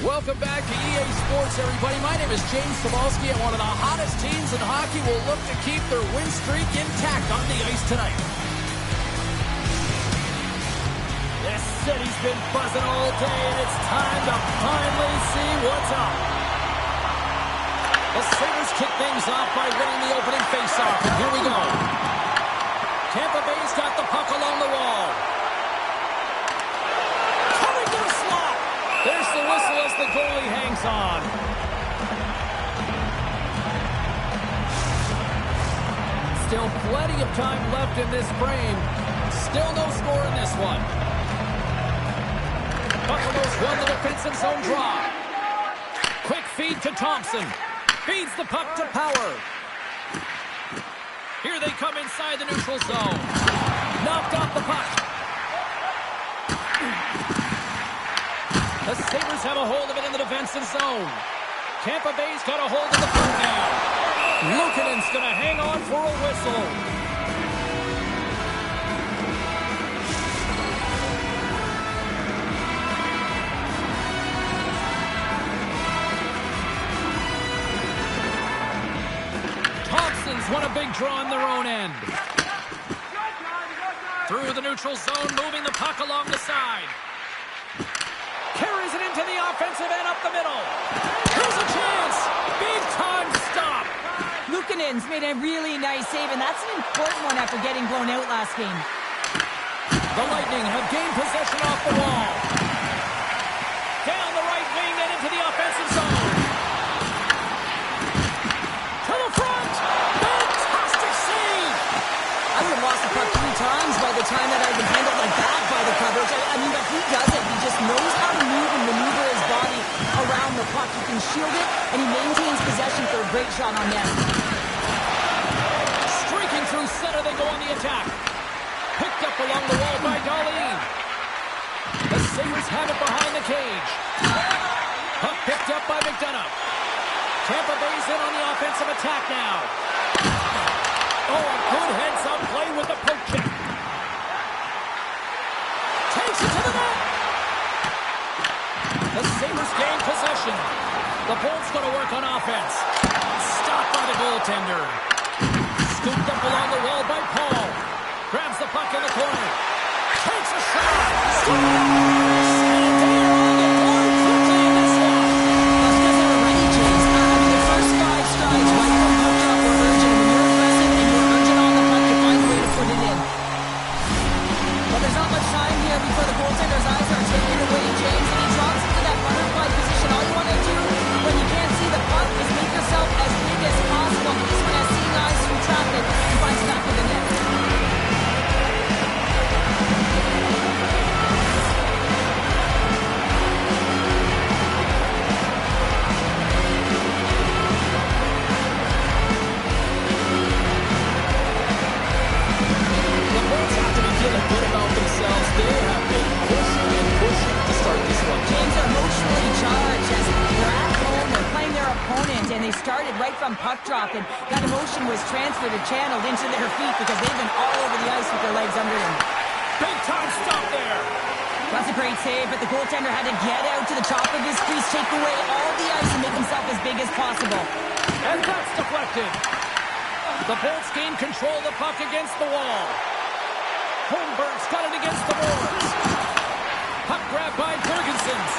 Welcome back to EA Sports, everybody. My name is James Cebulski, and one of the hottest teams in hockey will look to keep their win streak intact on the ice tonight. This city's been buzzing all day, and it's time to finally see what's up. The Sabres kick things off by winning the opening faceoff, and here we go. Tampa Bay's got the puck along the wall. Coming to the slot. There's the whistle as the goalie hangs on. Still plenty of time left in this frame. Still no score in this one. Buffalo's won the defensive zone draw. Quick feed to Thompson. Feeds the puck to Power. Here they come inside the neutral zone. Knocked off the puck. The Sabres have a hold of it in the defensive zone. Tampa Bay's got a hold of the puck now. Luukkonen's going to hang on for a whistle. Thompson's won a big draw in their own end. Through the neutral zone, moving the puck along the side. Carries it into the offensive end up the middle. Here's a chance. Big time stop. Luukkonen's made a really nice save, and that's an important one after getting blown out last game. The Lightning have gained possession off the wall. Down the right wing and into the offensive zone. To the front. Fantastic save. I would have lost the puck 3 times by the time that I'd been handled like that by the coverage. I mean, but he does it. He just knows how to move and maneuver his body around the puck. He can shield it, and he maintains possession for a great shot on net. Streaking through center, they go on the attack. Picked up along the wall by Darlene. The Sabres have it behind the cage. Puck picked up by McDonough. Tampa Bay's in on the offensive attack now. Oh, a good heads-up play with the poke check. Takes it to the net. The Sabres gain possession. The Bolts going to work on offense. Stopped by the goaltender. Scooped up along the wall by Paul. Grabs the puck in the corner. Takes before the goaltender's eyes are taken away, James, and he drops into that butterfly position. All you want to do when you can't see the puck is make yourself as big as possible. This one has seeing eyes through traffic and finds back of the net. Feeling good about themselves. They have been pushing and pushing to start this one. James are emotionally charged as they're at home, they're playing their opponent, and they started right from puck drop, and that emotion was transferred and channeled into their feet because they've been all over the ice with their legs under them. Big time stop there. That's a great save, but the goaltender had to get out to the top of his crease, take away all the ice, and make himself as big as possible. And that's deflected. The Bolts gain control of the puck against the wall. Holmberg's got it against the boards. Puck grab by Ferguson's.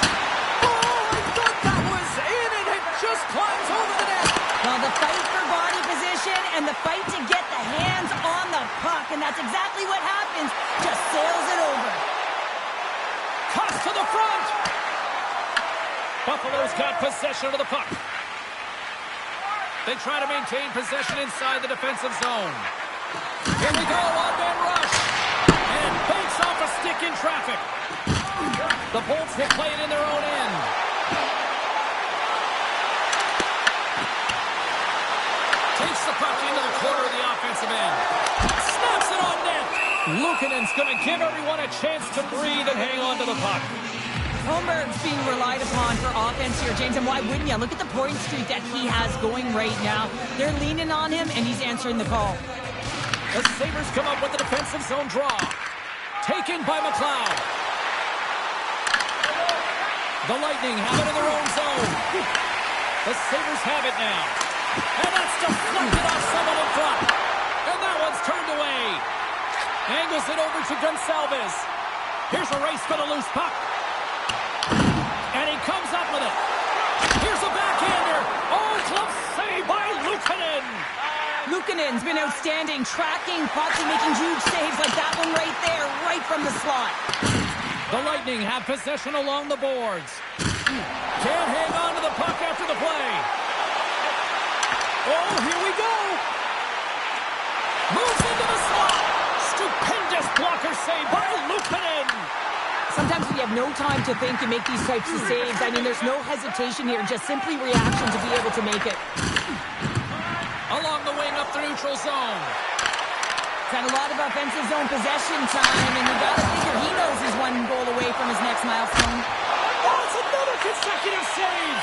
Oh, I thought that was in, and it just climbs over the net. Well, the fight for body position and the fight to get the hands on the puck, and that's exactly what happens. Just sails it over. Toss to the front. Buffalo's got possession of the puck. They try to maintain possession inside the defensive zone. Here we go, one-man rush. And banks off a stick in traffic. The Bolts will play it in their own end. Takes the puck into the corner of the offensive end. Snaps it on net. Luukkonen's going to give everyone a chance to breathe and hang on to the puck. Holmberg's being relied upon for offense here, James, and why wouldn't you? Look at the point streak that he has going right now. They're leaning on him, and he's answering the call. The Sabres come up with the defensive zone draw. Taken by McLeod. The Lightning have it in their own zone. The Sabres have it now. And that's deflected off someone in front. And that one's turned away. Angles it over to Gonsalves. Here's a race for the loose puck. And he comes up with it. Here's a backhander. Oh, close save by Luukkonen. Luukkonen's been outstanding, tracking pucks and making huge saves like that one right there, right from the slot. The Lightning have possession along the boards. Can't hang on to the puck after the play. Oh, here we go. Moves into the slot. Stupendous blocker save by Luukkonen. Sometimes we have no time to think and make these types of saves. I mean, there's no hesitation here, just simply reaction to be able to make it. Along the wing up the neutral zone. He's had a lot of offensive zone possession time, and you gotta figure he knows he's one goal away from his next milestone. Oh, it's another consecutive save.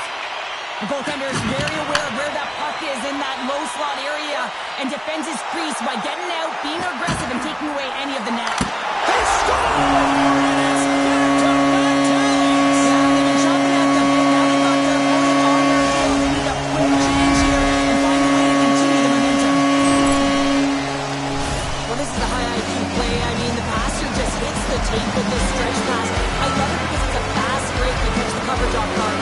The goaltender is very aware of where that puck is in that low slot area and defends his crease by getting out, being aggressive, and taking away any of the net. They score! And it's back-to-back ties. Yeah, they've been chopping at the bit. Now they've got their opponent on their heels. They need a quick change here and find a way to continue the momentum. Well, this is a high IQ play. I mean, the passer just hits the tape with this stretch pass. I love it because it's a fast break to catch the coverage off guard.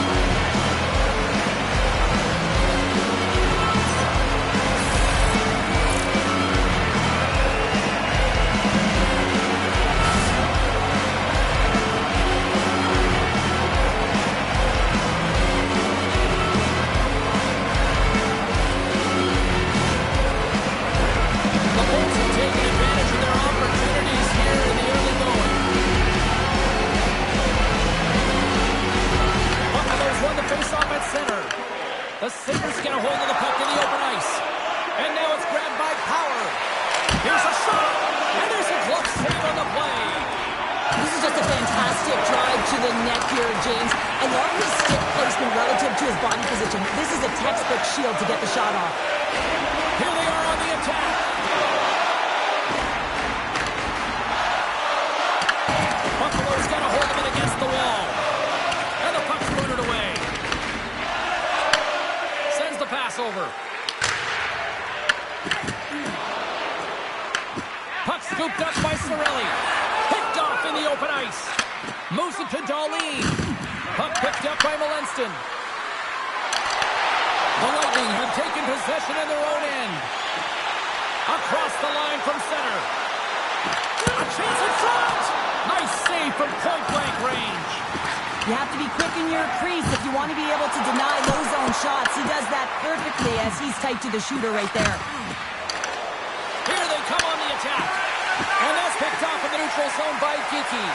The Sabres get a hold of the puck in the open ice. And now it's grabbed by Power. Here's a shot. And there's a glove save on the play. This is just a fantastic drive to the net here, James. I love his stick placement relative to his body position. This is a textbook shield to get the shot off. Here they are on the attack. Buffalo's got a hold of it against the wall. And the puck's booted away. Sends the pass over. Puck scooped up by Cirelli. Picked off in the open ice. Moves it to Darlene. Puck picked up by Molenston. The Lightning have taken possession in their own end. Across the line from center. A chance in front. Nice save from point-blank range. You have to be quick in your crease if you want to be able to deny low zone shots. He does that perfectly as he's tight to the shooter right there. Here they come on the attack. And that's picked off in the neutral zone by Geeky.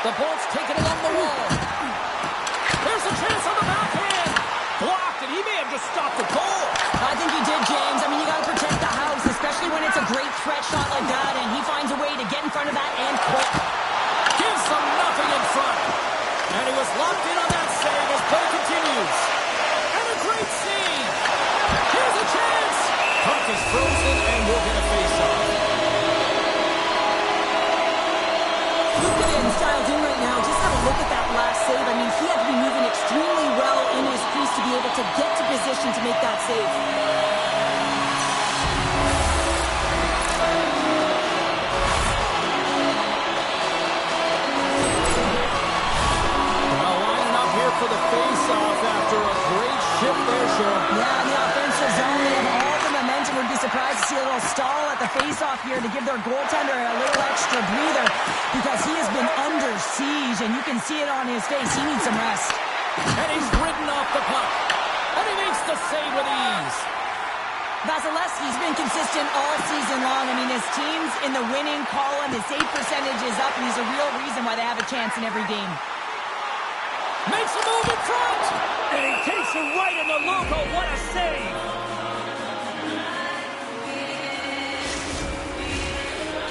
The Bolts take it along the wall. There's a chance on the backhand. Blocked, and he may have just stopped the goal. I think he did, James. I mean, you got to protect the house, especially when it's a great threat shot like that, and he finds a way to get in front of that and quick. Gives them nothing in front. And he was locked in on that save as play continues. And a great save. Here's a chance. Puck is frozen and we'll get a face-off. Look at him styled in right now. Just have a look at that last save. I mean, he had to be moving extremely well in his crease to be able to get to position to make that save. Now lining up here for the face-off after a great shift there, Cheryl. Yeah, in the offensive zone, they have all the momentum. Would be surprised to see a little stall at the face-off here to give their goaltender a little extra breather because he has been under siege, and you can see it on his face. He needs some rest. And he's ridden off the puck. And he makes the save with ease. Vasilevsky's been consistent all season long. I mean, his team's in the winning column. His save percentage is up, and he's a real reason why they have a chance in every game. Makes a move in front. And he takes it right in the logo. What a save.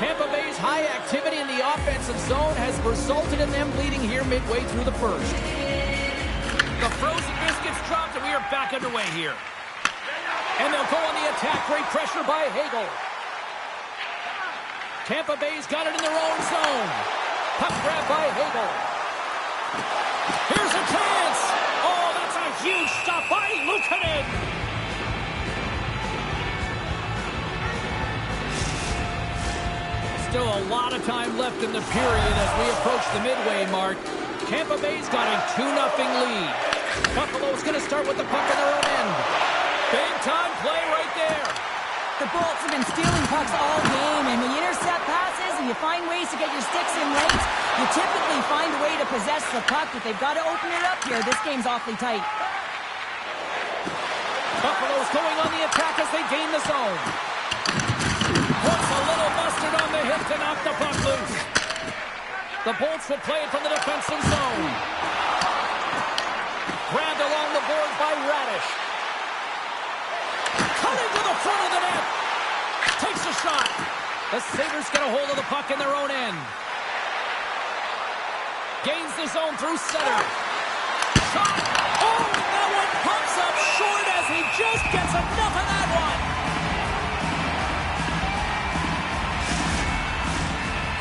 Tampa Bay's high activity in the offensive zone has resulted in them leading here midway through the first. The frozen biscuits dropped, and we are back underway here. And they'll go on the attack. Great pressure by Hagel. Tampa Bay's got it in their own zone. Puck grab by Hagel. Here's a chance. Oh, that's a huge stop by Luukkonen. Still a lot of time left in the period as we approach the midway mark. Tampa Bay's got a 2-0 lead. Buffalo's going to start with the puck on their own end. Big-time play right there. The Bolts have been stealing pucks all game, and when you intercept passes and you find ways to get your sticks in late, you typically find a way to possess the puck, but they've got to open it up here. This game's awfully tight. Buffalo's going on the attack as they gain the zone. Puts a little mustard on the hip to knock the puck loose. The Bolts will play it from the defensive zone. Grabbed along the boards by Radish. Cutting to the front of the net. Takes a shot. The Sabres get a hold of the puck in their own end. Gains the zone through center. Shot. Oh, that one pops up short as he just gets enough of that one.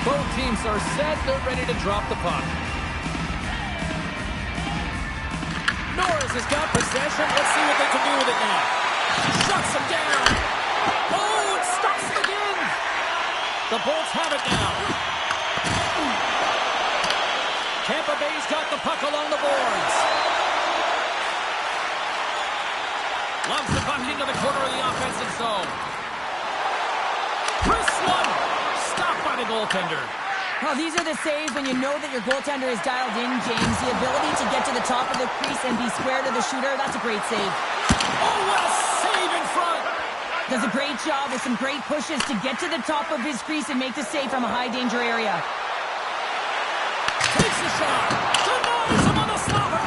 Both teams are set. They're ready to drop the puck. Norris has got possession. Let's see what they can do with it now. Shuts him down. Oh, it stops him again. The Bolts have it now. Tampa Bay's got the puck along the boards. Loves the puck into the corner of the offensive zone. Chris one. Stopped by the goaltender. Well, these are the saves when you know that your goaltender is dialed in, James. The ability to get to the top of the crease and be square to the shooter, that's a great save. Oh, what a save in front. Does a great job with some great pushes to get to the top of his crease and make the save from a high-danger area. Takes the shot. Denies him on the slobber.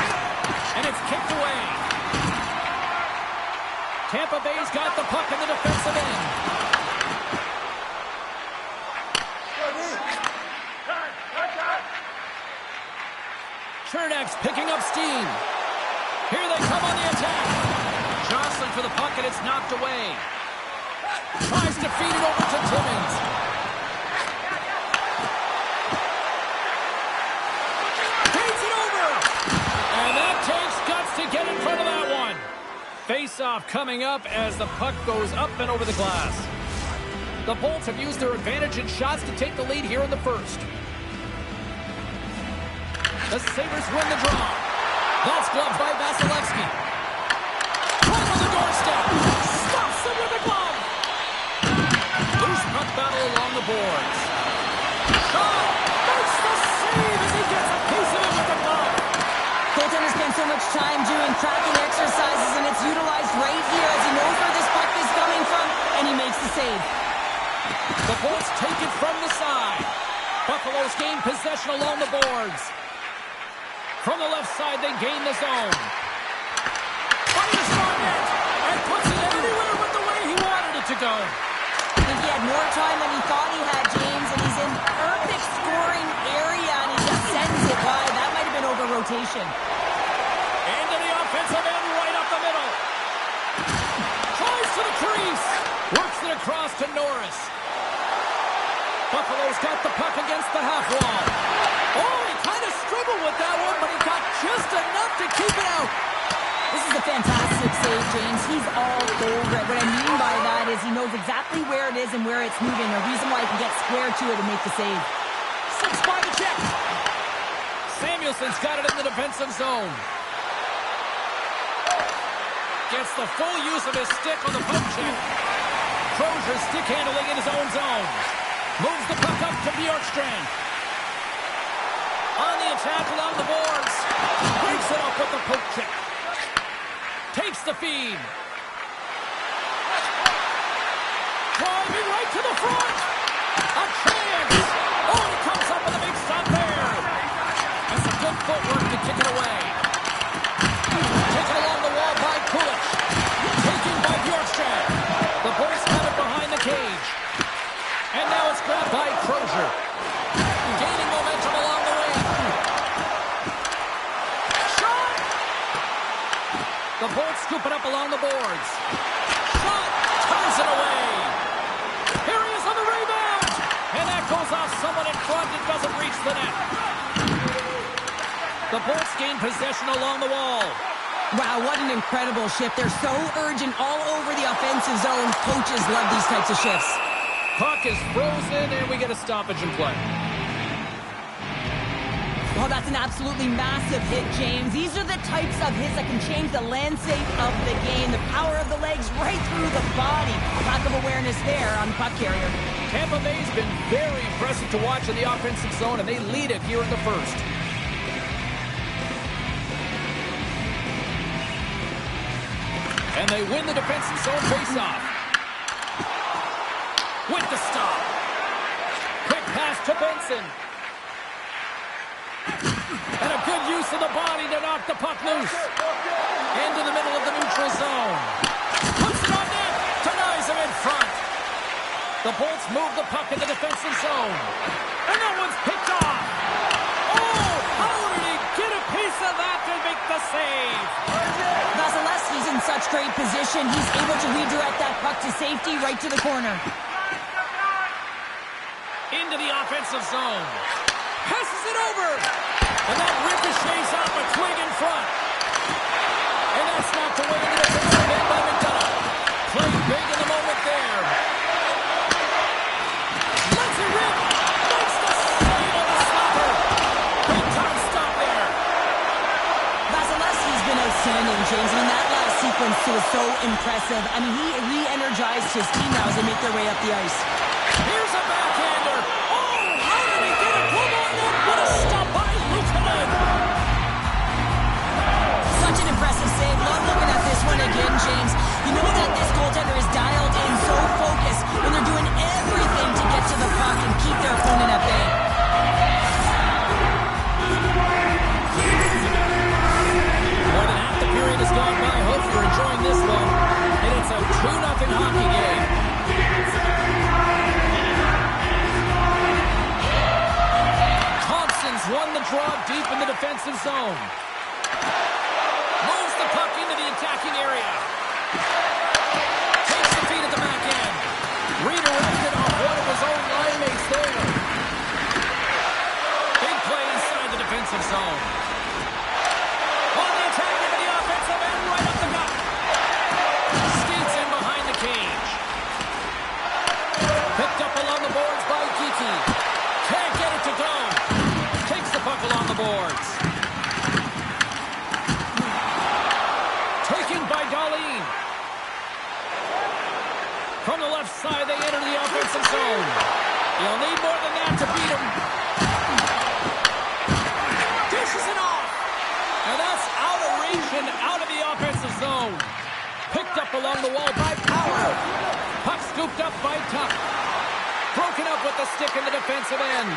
And it's kicked away. Tampa Bay's got the puck in the defensive end. Chernak's picking up steam. Here they come on the attack. Johnson for the puck, and it's knocked away. Tries to feed it over to Timmins. Feeds it over. And that takes guts to get in front of that one. Face-off coming up as the puck goes up and over the glass. The Bolts have used their advantage in shots to take the lead here in the first. The Sabres win the draw. That's gloved by Vasilevsky. Right on the doorstep. Stops him with a glove. Loose puck battle along the boards. shot! Makes the save as he gets a piece of it with the glove. Goaltender spends so much time doing tracking exercises, and it's utilized right here as he knows where this puck is coming from, and he makes the save. The Bolts take it from the side. Buffalo's gain possession along the boards. From the left side, they gain the zone. Fires on net and puts it anywhere but the way he wanted it to go. I think he had more time than he thought he had, James, and he's in perfect scoring area, and he just sends it wide. That might have been over rotation. Into the offensive end, right up the middle. Tries to the crease. Works it across to Norris. Buffalo's got the puck against the half wall. Oh, he kind of struggled with that one, but he got just enough to keep it out. This is a fantastic save, James. He's all over it. What I mean by that is he knows exactly where it is and where it's moving. A reason why he can get square to it and make the save. 6 by the check. Samuelson's got it in the defensive zone. Gets the full use of his stick on the poke check. Crozier's stick handling in his own zone. Moves the puck up to Bjorkstrand. On the attack along the boards. Breaks it off with the poke check. Takes the feed. Driving right to the front. A chance. Oh, he comes up with a big stop there. And some good footwork to kick it away. Taken along the wall by Kulich. Taken by Bjorkstrand. The Bolts have it behind the cage. And now it's grabbed by Crozier. Gaining momentum along the wing. Shot! The Bolts scoop it up along the boards. Shot! Turns it away. Here he is on the rebound. And that goes off someone in front and doesn't reach the net. The Bolts gain possession along the wall. Wow, what an incredible shift. They're so urgent all over the offensive zone. Coaches love these types of shifts. Puck is frozen, and we get a stoppage in play. Well, that's an absolutely massive hit, James. These are the types of hits that can change the landscape of the game. The power of the legs right through the body. Lack of awareness there on the puck carrier. Tampa Bay's been very impressive to watch in the offensive zone, and they lead it here in the first. And they win the defensive zone faceoff. With the stop. Quick pass to Benson. And a good use of the body to knock the puck loose. Into the middle of the neutral zone. Puts it on net. Denies him in front. The Bolts move the puck in the defensive zone. And that one's picked off. Oh, how did he get a piece of that to make the save? Vasilevsky's in such great position. He's able to redirect that puck to safety right to the corner. Into the offensive zone. Passes it over. And that ricochets off a twig in front. And that's knocked away into the defensive end by McDonough. Playing big in the moment there. Lets it rip. Makes the save on the stopper. Big time stop there. Vasilevsky's been outstanding, James. I mean, that last sequence was so impressive. I mean, he re-energized his team now as they make their way up the ice. Here's a backhander. Oh, how did he get a glove on that? What a stop by Luukkonen. Such an impressive save. Love looking at this one again, James. You know that this goaltender is dialed in, so focused when they're doing everything to get to the puck and keep their opponent at bay. More than half the period has gone by. Hope you're enjoying this one. And it's a 2-0 hockey game. Won the draw deep in the defensive zone. Moves the puck into the attacking area. Takes the feed at the back end. Redirected off one of his own line mates there. Big play inside the defensive zone. On the attack into the offensive end, right up the gut. Skates in behind the cage. Picked up along the boards by Kiki. Can't get it to go. Takes the puck along the boards. Taken by Darlene. From the left side, they enter the offensive zone. You'll need more than that to beat them. along the wall by Power. Puck scooped up by Tuck. Broken up with the stick in the defensive end.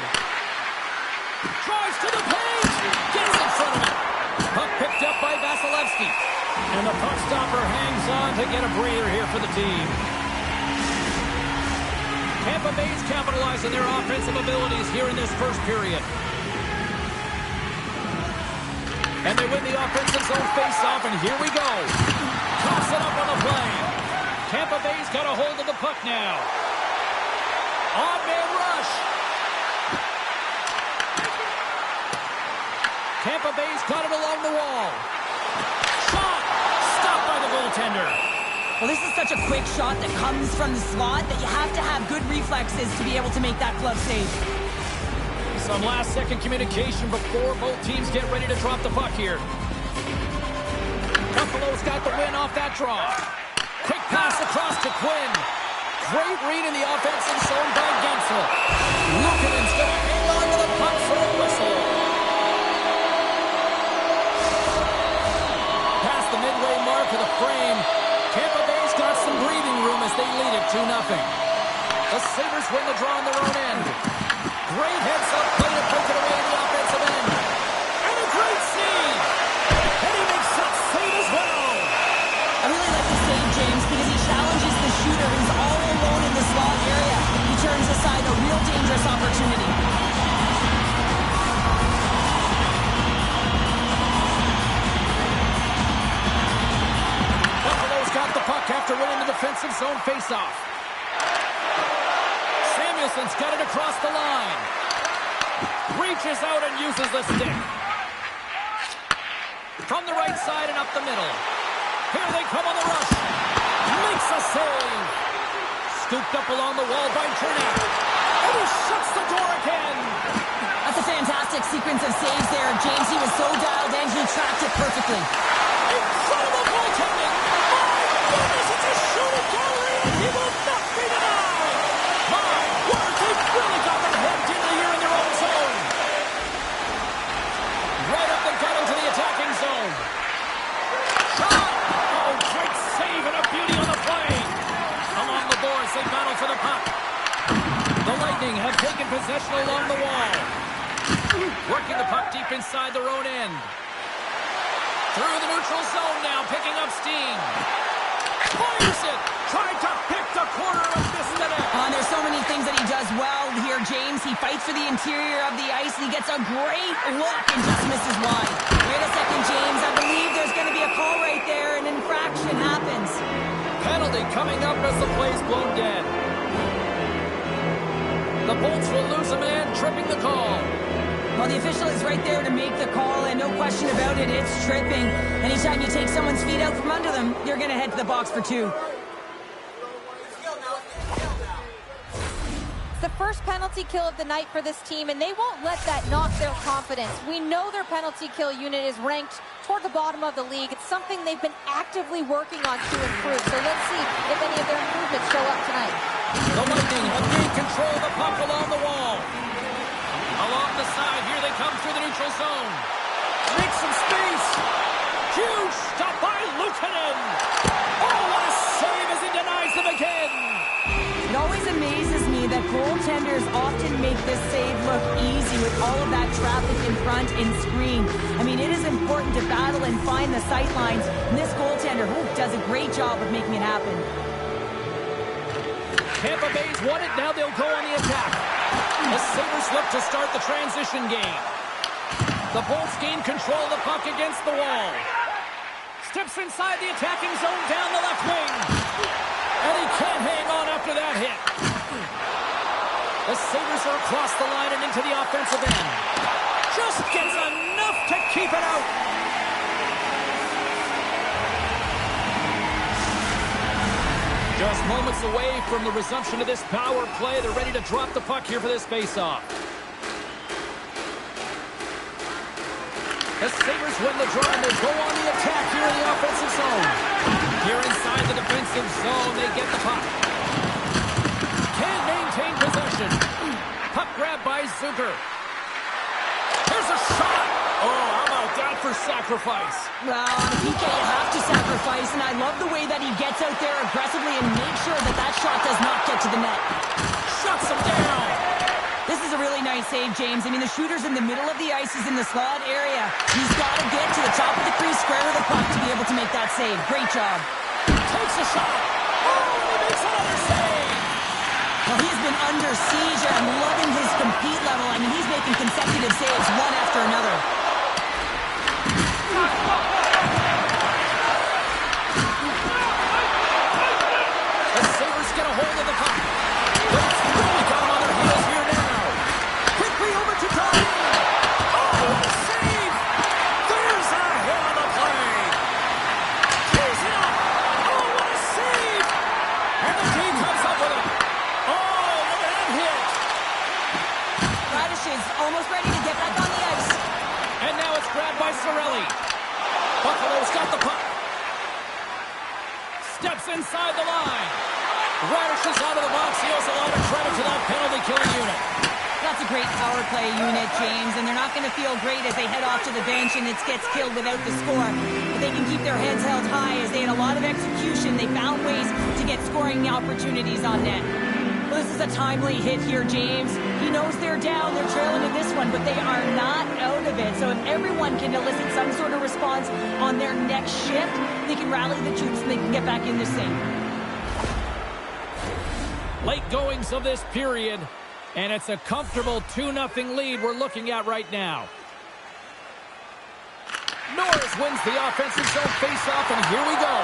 Drives to the paint. Gets in front of it. Puck picked up by Vasilevsky. And the puck stopper hangs on to get a breather here for the team. Tampa Bay's capitalizing their offensive abilities here in this first period. And they win the offensive zone face-off, and here we go. Toss it up on the play. Tampa Bay's got a hold of the puck now. Odd-man rush. Tampa Bay's got it along the wall. Shot! Stopped by the goaltender. Well, this is such a quick shot that comes from the slot that you have to have good reflexes to be able to make that glove save. Some last-second communication before both teams get ready to drop the puck here. Buffalo's got the win off that draw. Quick pass across to Quinn. Great read in the offensive zone by Gensel. Luukkonen's going to hang on to the puck for a whistle. Past the midway mark of the frame, Tampa Bay's got some breathing room as they lead it 2-0. The Sabres win the draw on their own end. Great heads-up play to poke it away in the offensive end. And a great save. And he makes that save as well. I really like the save, James, because he challenges the shooter who's all alone in the slot area. He turns aside a real dangerous opportunity. Buffalo's got the puck after winning the defensive zone faceoff. Samuelson's got it across the line. Reaches out and uses the stick. From the right side and up the middle. Here they come on the rush. Makes a save. Scooped up along the wall by Dragant. And he shuts the door again. That's a fantastic sequence of saves there. James, he was so dialed in, he tracked it perfectly. Incredible goaltending. My goodness, it's a shooting gallery and he will not be denied. My word, they've really got them hemmed in here in their own zone. Right up the gut into the attacking zone. Shot! Oh, great save and a beauty on the play. Along the boards, they battle for the puck. The Lightning have taken possession along the wall. Working the puck deep inside their own end. Through the neutral zone now, picking up steam. Fires it! Tried to pick the corner and missed it. There's so many things that he does well here, James. He fights for the interior of the ice, and he gets a great look and just misses wide. Wait a second, James. I believe there's going to be a call right there. An infraction happens. Penalty coming up as the play's blown dead. The Bolts will lose a man, tripping the call. Well, the official is right there to make the call, and no question about it, it's tripping. Anytime you take someone's feet out from under them, you're going to head to the box for two. The first penalty kill of the night for this team, and they won't let that knock their confidence. We know their penalty kill unit is ranked toward the bottom of the league. It's something they've been actively working on to improve. So let's see if any of their improvements show up tonight. The Lightning have gained control of the puck along the wall. Along the side, here they come through the neutral zone. Make some space. Huge stop by Luukkonen. Oh, what a save as he denies them again. It always amazes me that goaltenders often make this save look easy with all of that traffic in front and screen. I mean, it is important to battle and find the sight lines, and this goaltender does a great job of making it happen. Tampa Bay's won it, now they'll go on the attack. The Sabres look to start the transition game. The Bolts gain control of the puck against the wall. Steps inside the attacking zone down the left wing. And he can't hang on after that hit. The Sabres are across the line and into the offensive end. Just gets enough to keep it out. Just moments away from the resumption of this power play. They're ready to drop the puck here for this faceoff. The Sabres win the draw and they go on the attack here in the offensive zone. Here inside the defensive zone, they get the puck. Can't maintain possession. Puck grab by Zucker. Here's a shot. Oh, how about that for sacrifice. Well, on a PK, you have to sacrifice, and I love the way that he gets out there aggressively and makes sure that that shot does not get to the net. Shuts him down. This is a really nice save, James. I mean, the shooter's in the middle of the ice. He's in the slot area. He's got to get to the top of the crease, square of the puck to be able to make that save. Great job. Takes a shot. Oh, and he makes another save. Well, he's been under siege, and I'm loving his compete level. I mean, he's making consecutive saves one after another. The Sabres get a hold of the puck. It's really got them on their heels here now. Quickly over to Darlene. Oh, what a save. There's a hit on the play. Tees it up. Oh, what a save. And the team comes up with it. Oh, look at that hit. Radish is almost ready to get back on the ice. And now it's grabbed by Cirelli. Buffalo's got the puck. Steps inside the line. Radish is out of the box. He owes a lot of credit to that penalty-killing unit. That's a great power play unit, James, and they're not going to feel great as they head off to the bench and it gets killed without the score. But they can keep their heads held high as they had a lot of execution. They found ways to get scoring opportunities on net. Well, this is a timely hit here, James. He knows they're down. They're trailing in this one, but they are not out of it. So if everyone can elicit some sort of response on their next shift, they can rally the troops and they can get back in this thing. Late goings of this period, and it's a comfortable 2-0 lead we're looking at right now. Norris wins the offensive zone faceoff, and here we go.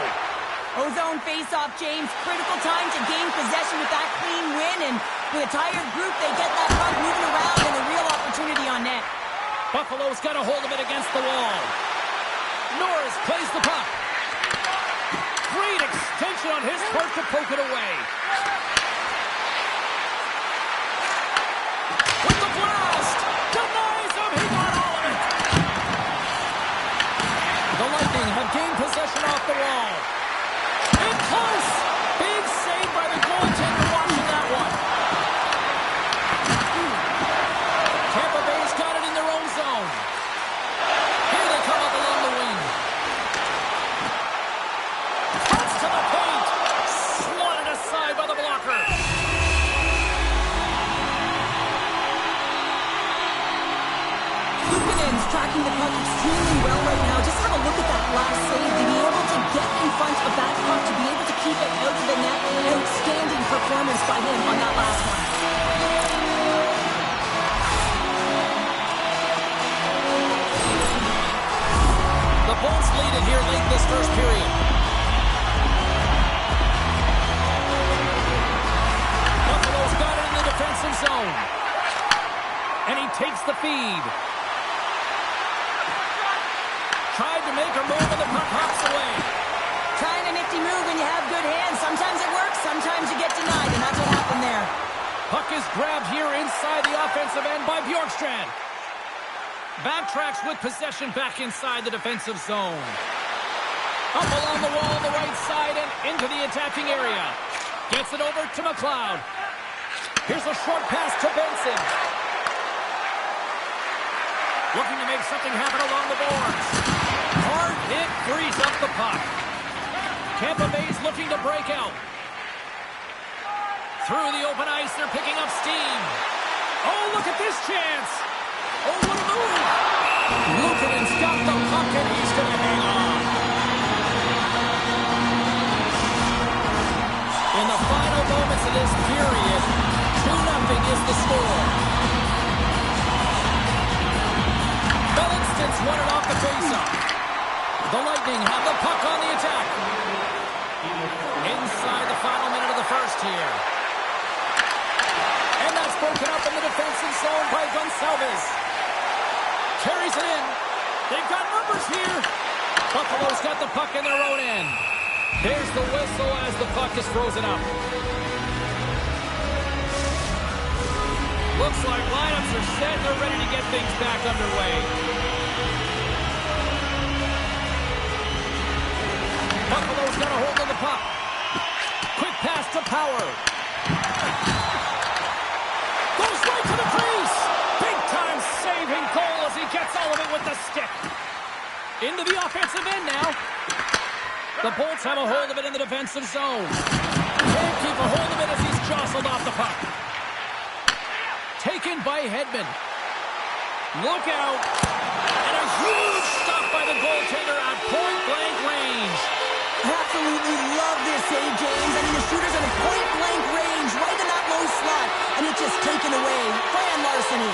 Ozone face-off, James. Critical time to gain possession with that clean win, and with a tired group, they get that puck moving around and a real opportunity on net. Buffalo's got a hold of it against the wall. Norris plays the puck. Great extension on his part to poke it away. With the blast! Denies him! He got all of it! The Lightning have gained possession off the wall. In close! Big save by the goaltender watching that one. Tampa Bay's got it in their own zone. Here they come up along the wing. Cuts to the paint. Swatted aside by the blocker. Luukkonen's tracking the puck extremely well right now. Just have a look at that last save. To be able to get in front of that puck, to be able to keep it out of the net. Outstanding performance by him on that last one. The Bulls lead it here late this first period. Buffalo's got it in the defensive zone. And he takes the feed. Tried to make a move and the puck hops away. Trying a nifty move when you have good hands. Sometimes it works, sometimes you get denied, and that's what happened there. Puck is grabbed here inside the offensive end by Bjorkstrand. Backtracks with possession back inside the defensive zone. Up along the wall on the right side and into the attacking area. Gets it over to McLeod. Here's a short pass to Benson. Looking to make something happen along the boards. Hard hit frees up the puck. Tampa Bay's looking to break out. Through the open ice, they're picking up steam. Oh, look at this chance. Oh, what a move. Luukkonen's got the puck, and he's going to hang on. In the final moments of this period, 2-0 is the score. Bellinson's won it off the faceoff. The Lightning have the puck on the attack. Inside the final minute of the first here. And that's broken up in the defensive zone by Gonçalves. Carries it in. They've got numbers here. Buffalo's got the puck in their own end. There's the whistle as the puck is frozen up. Looks like lineups are set. They're ready to get things back underway. Buffalo's got a hold of the puck. Quick pass to Power. Goes right to the crease. Big time saving goal as he gets all of it with the stick. Into the offensive end now. The Bolts have a hold of it in the defensive zone. Can't keep a hold of it as he's jostled off the puck. Taken by Hedman. Look out. And a huge stop by the goaltender at point-blank range. Absolutely love this save, James. I mean, the shooter's at a point-blank range, right in that low slot, and it's just taken away. Grand larceny.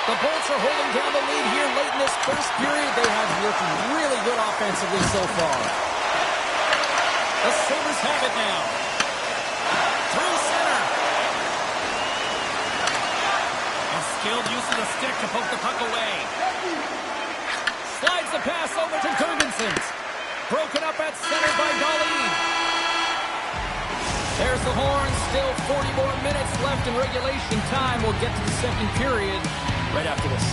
The Bolts are holding down the lead here late in this first period. They have looked really good offensively so far. The Sabres have it now. Through center. A skilled use of the stick to poke the puck away. Slides the pass over to Jurgensen. Broken up at center by Dahlin. There's the horn. Still 40 more minutes left in regulation time. We'll get to the second period right after this.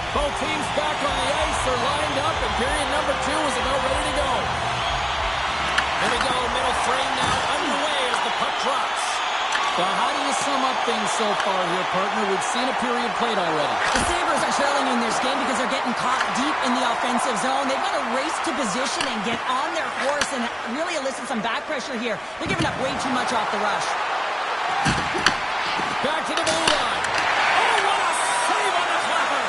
Both teams back on the ice are lined up, and period number 2 is about ready to go. Here we go, middle frame now underway as the puck drops. Well, how do you sum up things so far here, partner? We've seen a period played already. The Sabres are trailing in this game because they're getting caught deep in the offensive zone. They've got to race to position and get on their horse and really elicit some back pressure here. They're giving up way too much off the rush. Back to the blue line. Oh, what a save on the clapper.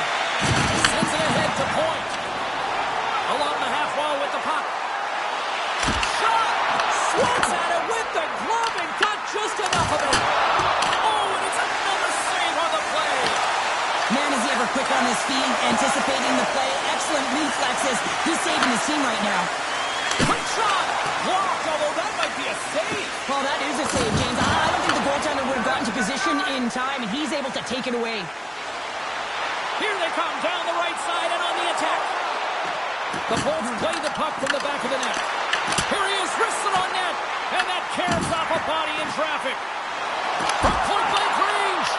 Sends it ahead to point. Along the half wall with the puck. Shot! Swats at it with the glove and got just enough of it. Oh, and it's another save on the play. Man, is he ever quick on his feet, anticipating the play. Excellent reflexes. He's saving his team right now. Quick shot! Blocked, although that might be a save. Well, that is a save, James. I don't think the goaltender would have gotten to position in time, and he's able to take it away. Here they come down the right side and on the attack. The Bolts play the puck from the back of the net. Here he is, wristed on net, and that Caroms off a body in traffic. From point-blank range.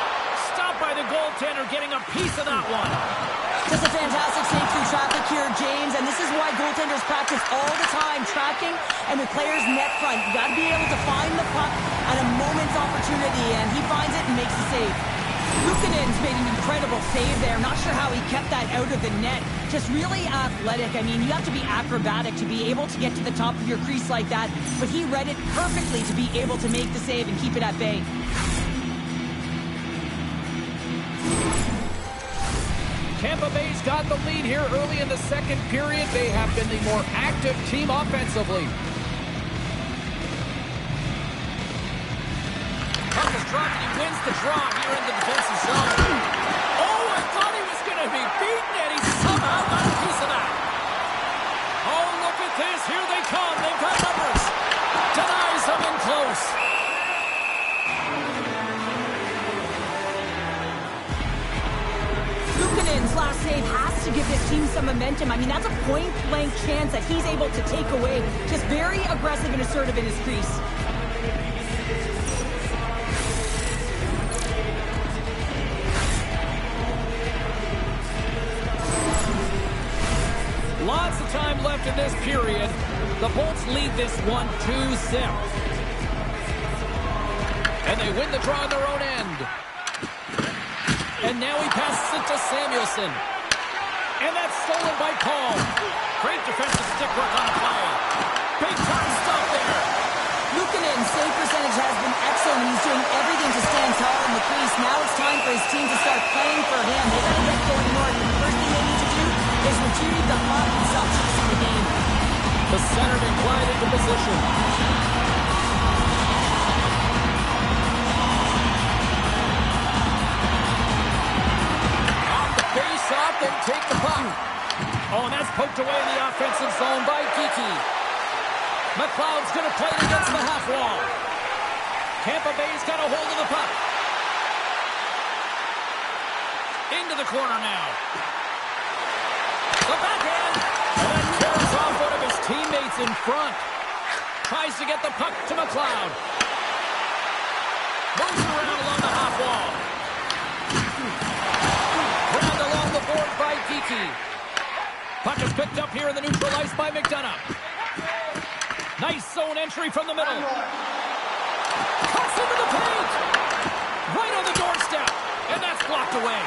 Stopped by the goaltender, getting a piece of that one. Just a fantastic save through traffic here, James, and this is why goaltenders practice all the time, tracking and with players net front. You got to be able to find the puck at a moment's opportunity, and he finds it and makes the save. Luukkonen's made an incredible save there. Not sure how he kept that out of the net. Just really athletic. I mean, you have to be acrobatic to be able to get to the top of your crease like that, but he read it perfectly to be able to make the save and keep it at bay. Tampa Bay's got the lead here early in the second period. They have been the more active team offensively. Puck is dropped and he wins the draw here in the defensive zone. Oh, I thought he was going to be beaten and he somehow got a piece of that. Oh, look at this. Here they come. They've got numbers. Denies them in close. Luukkonen's last save has to give this team some momentum. I mean, that's a point-blank chance that he's able to take away. Just very aggressive and assertive in his crease. Lots of time left in this period. The Bolts lead this one 2-0. And they win the draw on their own end. And now he passes it to Samuelson. And that's stolen by Paul. Great defensive stick work on the play. Big time stop there. Luukkonen's save percentage has been excellent. He's doing everything to stand tall in the crease. Now it's time for his team to start playing for him. They got to get going north. And the first thing they need to do is retrieve the puck and stop chasing the game. The centerman glide into position. Off and take the puck. Oh, and that's poked away in the offensive zone by Geekie. McLeod's going to play it against the half wall. Tampa Bay's got a hold of the puck. Into the corner now. The backhand. And that tears off one of his teammates in front. Tries to get the puck to McLeod. Moves it around along the half wall. Board by Geekie. Puck is picked up here in the neutral ice by McDonough. Nice zone entry from the middle. Cuts into the paint. Right on the doorstep. And that's blocked away.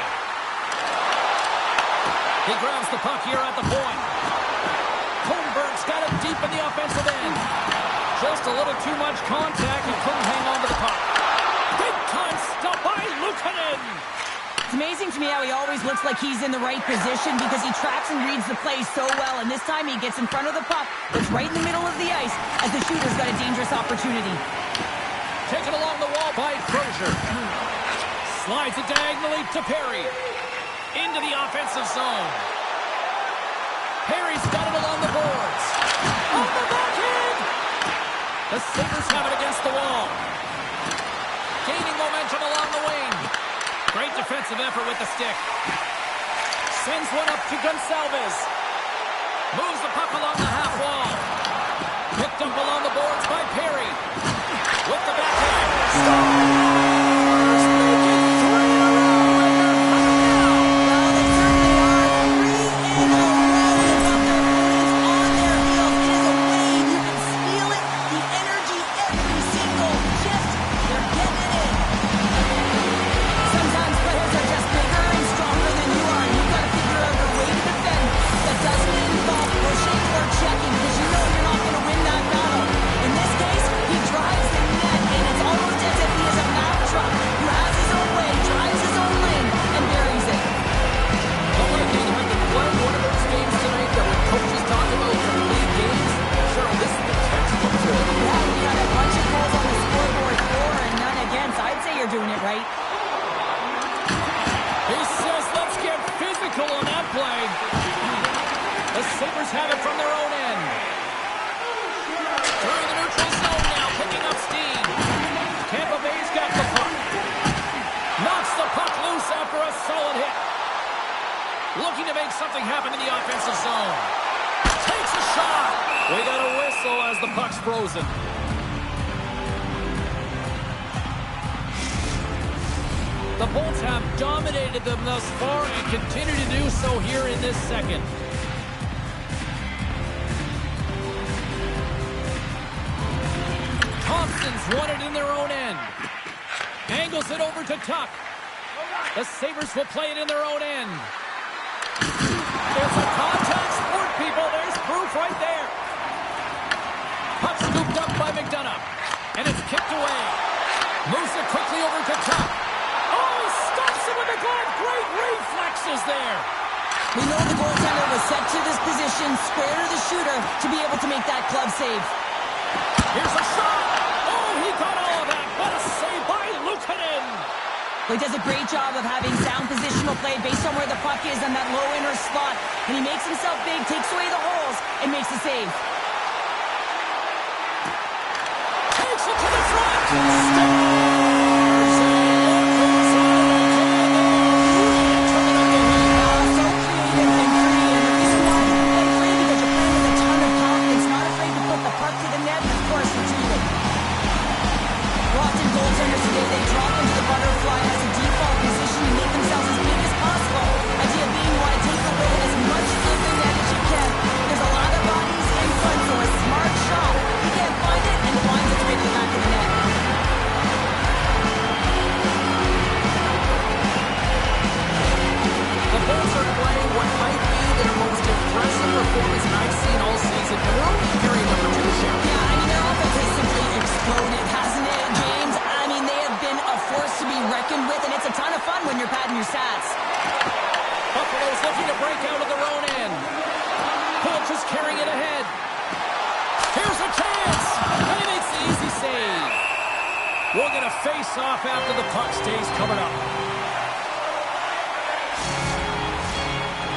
He grabs the puck here at the point. Holmberg's got it deep in the offensive end. Just a little too much contact. He couldn't hang on to the puck. Big time stop by Luukkonen. It's amazing to me how he always looks like he's in the right position because he tracks and reads the play so well. And this time he gets in front of the puck. It's right in the middle of the ice as the shooter's got a dangerous opportunity. Taken along the wall by Crozier. Slides it diagonally to Perry. Into the offensive zone. Perry's got it along the boards. On the backhand! The Sabres have it against the wall. Gaining momentum along the wing. Great defensive effort with the stick. Sends one up to Gonsalves. Moves the puck along the half wall. Picked up along the boards by Perry. With the backhand. Stop! The Sabres have it from their own end. Through the neutral zone now, picking up steam. Tampa Bay's got the puck. Knocks the puck loose after a solid hit. Looking to make something happen in the offensive zone. Takes a shot. We got a whistle as the puck's frozen. The Bolts have dominated them thus far and continue to do so here in this second. Thompson's won it in their own end. Angles it over to Tuck. The Sabres will play it in their own end. There's a contact sport, people. There's proof right there. Puck scooped up by McDonough. And it's kicked away. Moves it quickly over to Tuck. Oh, he stops it with the glove. Great reflexes there. We know the goaltender was set to this position, square to the shooter, to be able to make that glove save. Here's a shot. Oh, he got all of that. What a save by Luukkonen. He does a great job of having sound positional play based on where the puck is in that low inner slot. And he makes himself big, takes away the holes, and makes the save. Takes it to the front. Stars! So creative and free. And the reason why you can play free because you're playing with a ton of confidence, not afraid to put the puck to the net and, of course, retrieve it. Often goaltenders today, they drop into the butterfly as a default position and make themselves as big as possible. Idea being you want to take away as much of the net as you can. There's a lot of bodies in front, so a smart shot. You can't find it, and it winds its way to the back of the net. The Bolts are playing what might be their most impressive performance I've seen all season. And we're only carrying number 2 share. Yeah, I mean, their offense has simply exploded, hasn't it, James? I mean, they have been a force to be reckoned with, and it's a ton of fun when you're padding your stats. Buffalo's looking to break out of their own end. Bolts is carrying it ahead. Here's a chance. And he makes the easy save. We'll get a face-off after the puck stays covered up.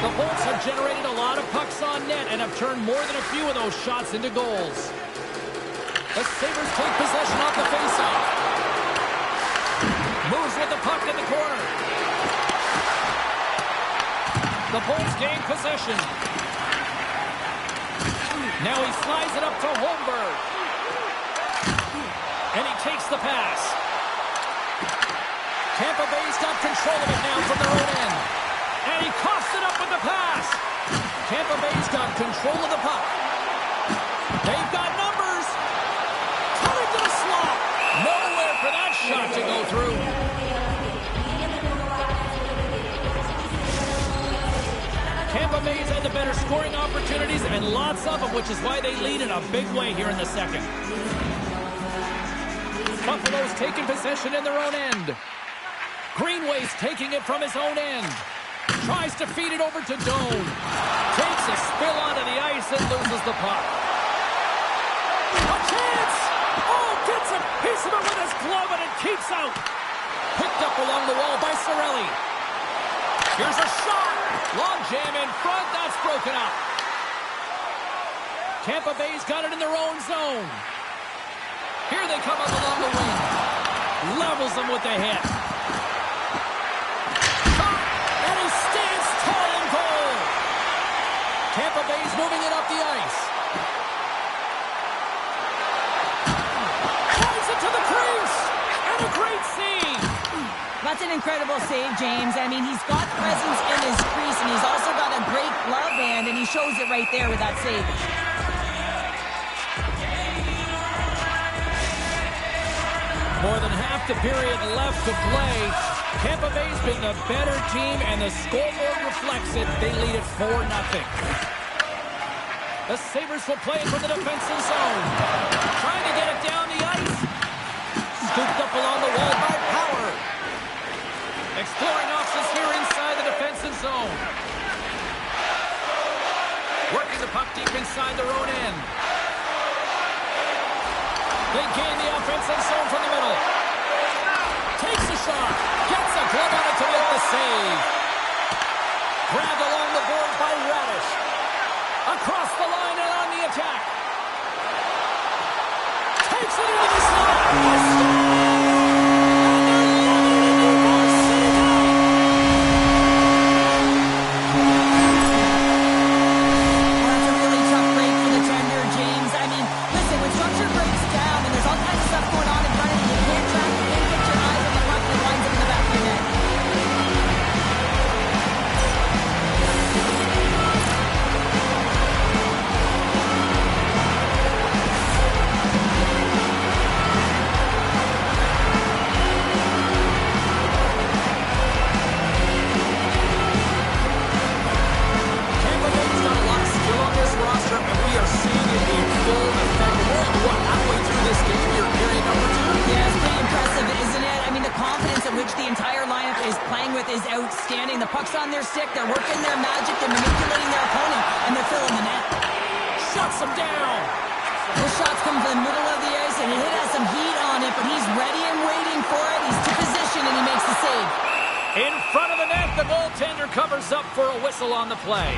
The Bolts have generated a lot of pucks on net and have turned more than a few of those shots into goals. The Sabres take possession off the face-off. Moves with the puck in the corner. The Bolts gain possession. Now he slides it up to Holmberg. And he takes the pass. Tampa Bay's got control of it now from their own end. And he coughs it up with the pass. Tampa Bay's got control of the puck. They've got numbers. Coming to the slot. Nowhere for that shot to go through. Tampa Bay's had the better scoring opportunities and lots of them, which is why they lead in a big way here in the second. Buffalo's taking possession in their own end. Greenway's taking it from his own end. Tries to feed it over to Doan. Takes a spill onto the ice and loses the puck. A chance! Oh, gets a piece of it with his glove and it keeps out. Picked up along the wall by Cirelli. Here's a shot. Long jam in front. That's broken up. Tampa Bay's got it in their own zone. Here they come up along the wing. Levels them with the hit. And he stands tall in goal. Tampa Bay's moving it up the ice. Drives it to the crease. And a great save. That's an incredible save, James. I mean, he's got presence in his crease, and he's also got a great glove hand, and he shows it right there with that save. More than half the period left to play. Tampa Bay's been the better team, and the scoreboard reflects it. They lead it 4-0. The Sabres will play it from the defensive zone. Trying to get it down the ice. Scooped up along the wall by Power. Exploring options here inside the defensive zone. Working the puck deep inside their own end. They gain the offensive zone from the middle. Takes a shot. Gets a glove on it to make the save. Grabbed along the boards by Radish. Across the line and on the attack. Takes it into the slot. Going on in front of you. You can't track, you can't get your eyes on the puck that winds up in the back of the net. puck's on their stick, they're working their magic, they're manipulating their opponent, and they're filling the net. Shuts him down. This shot's coming from the middle of the ice, and the hit has some heat on it, but he's ready and waiting for it. He's to position, and he makes the save. In front of the net, the goaltender covers up for a whistle on the play.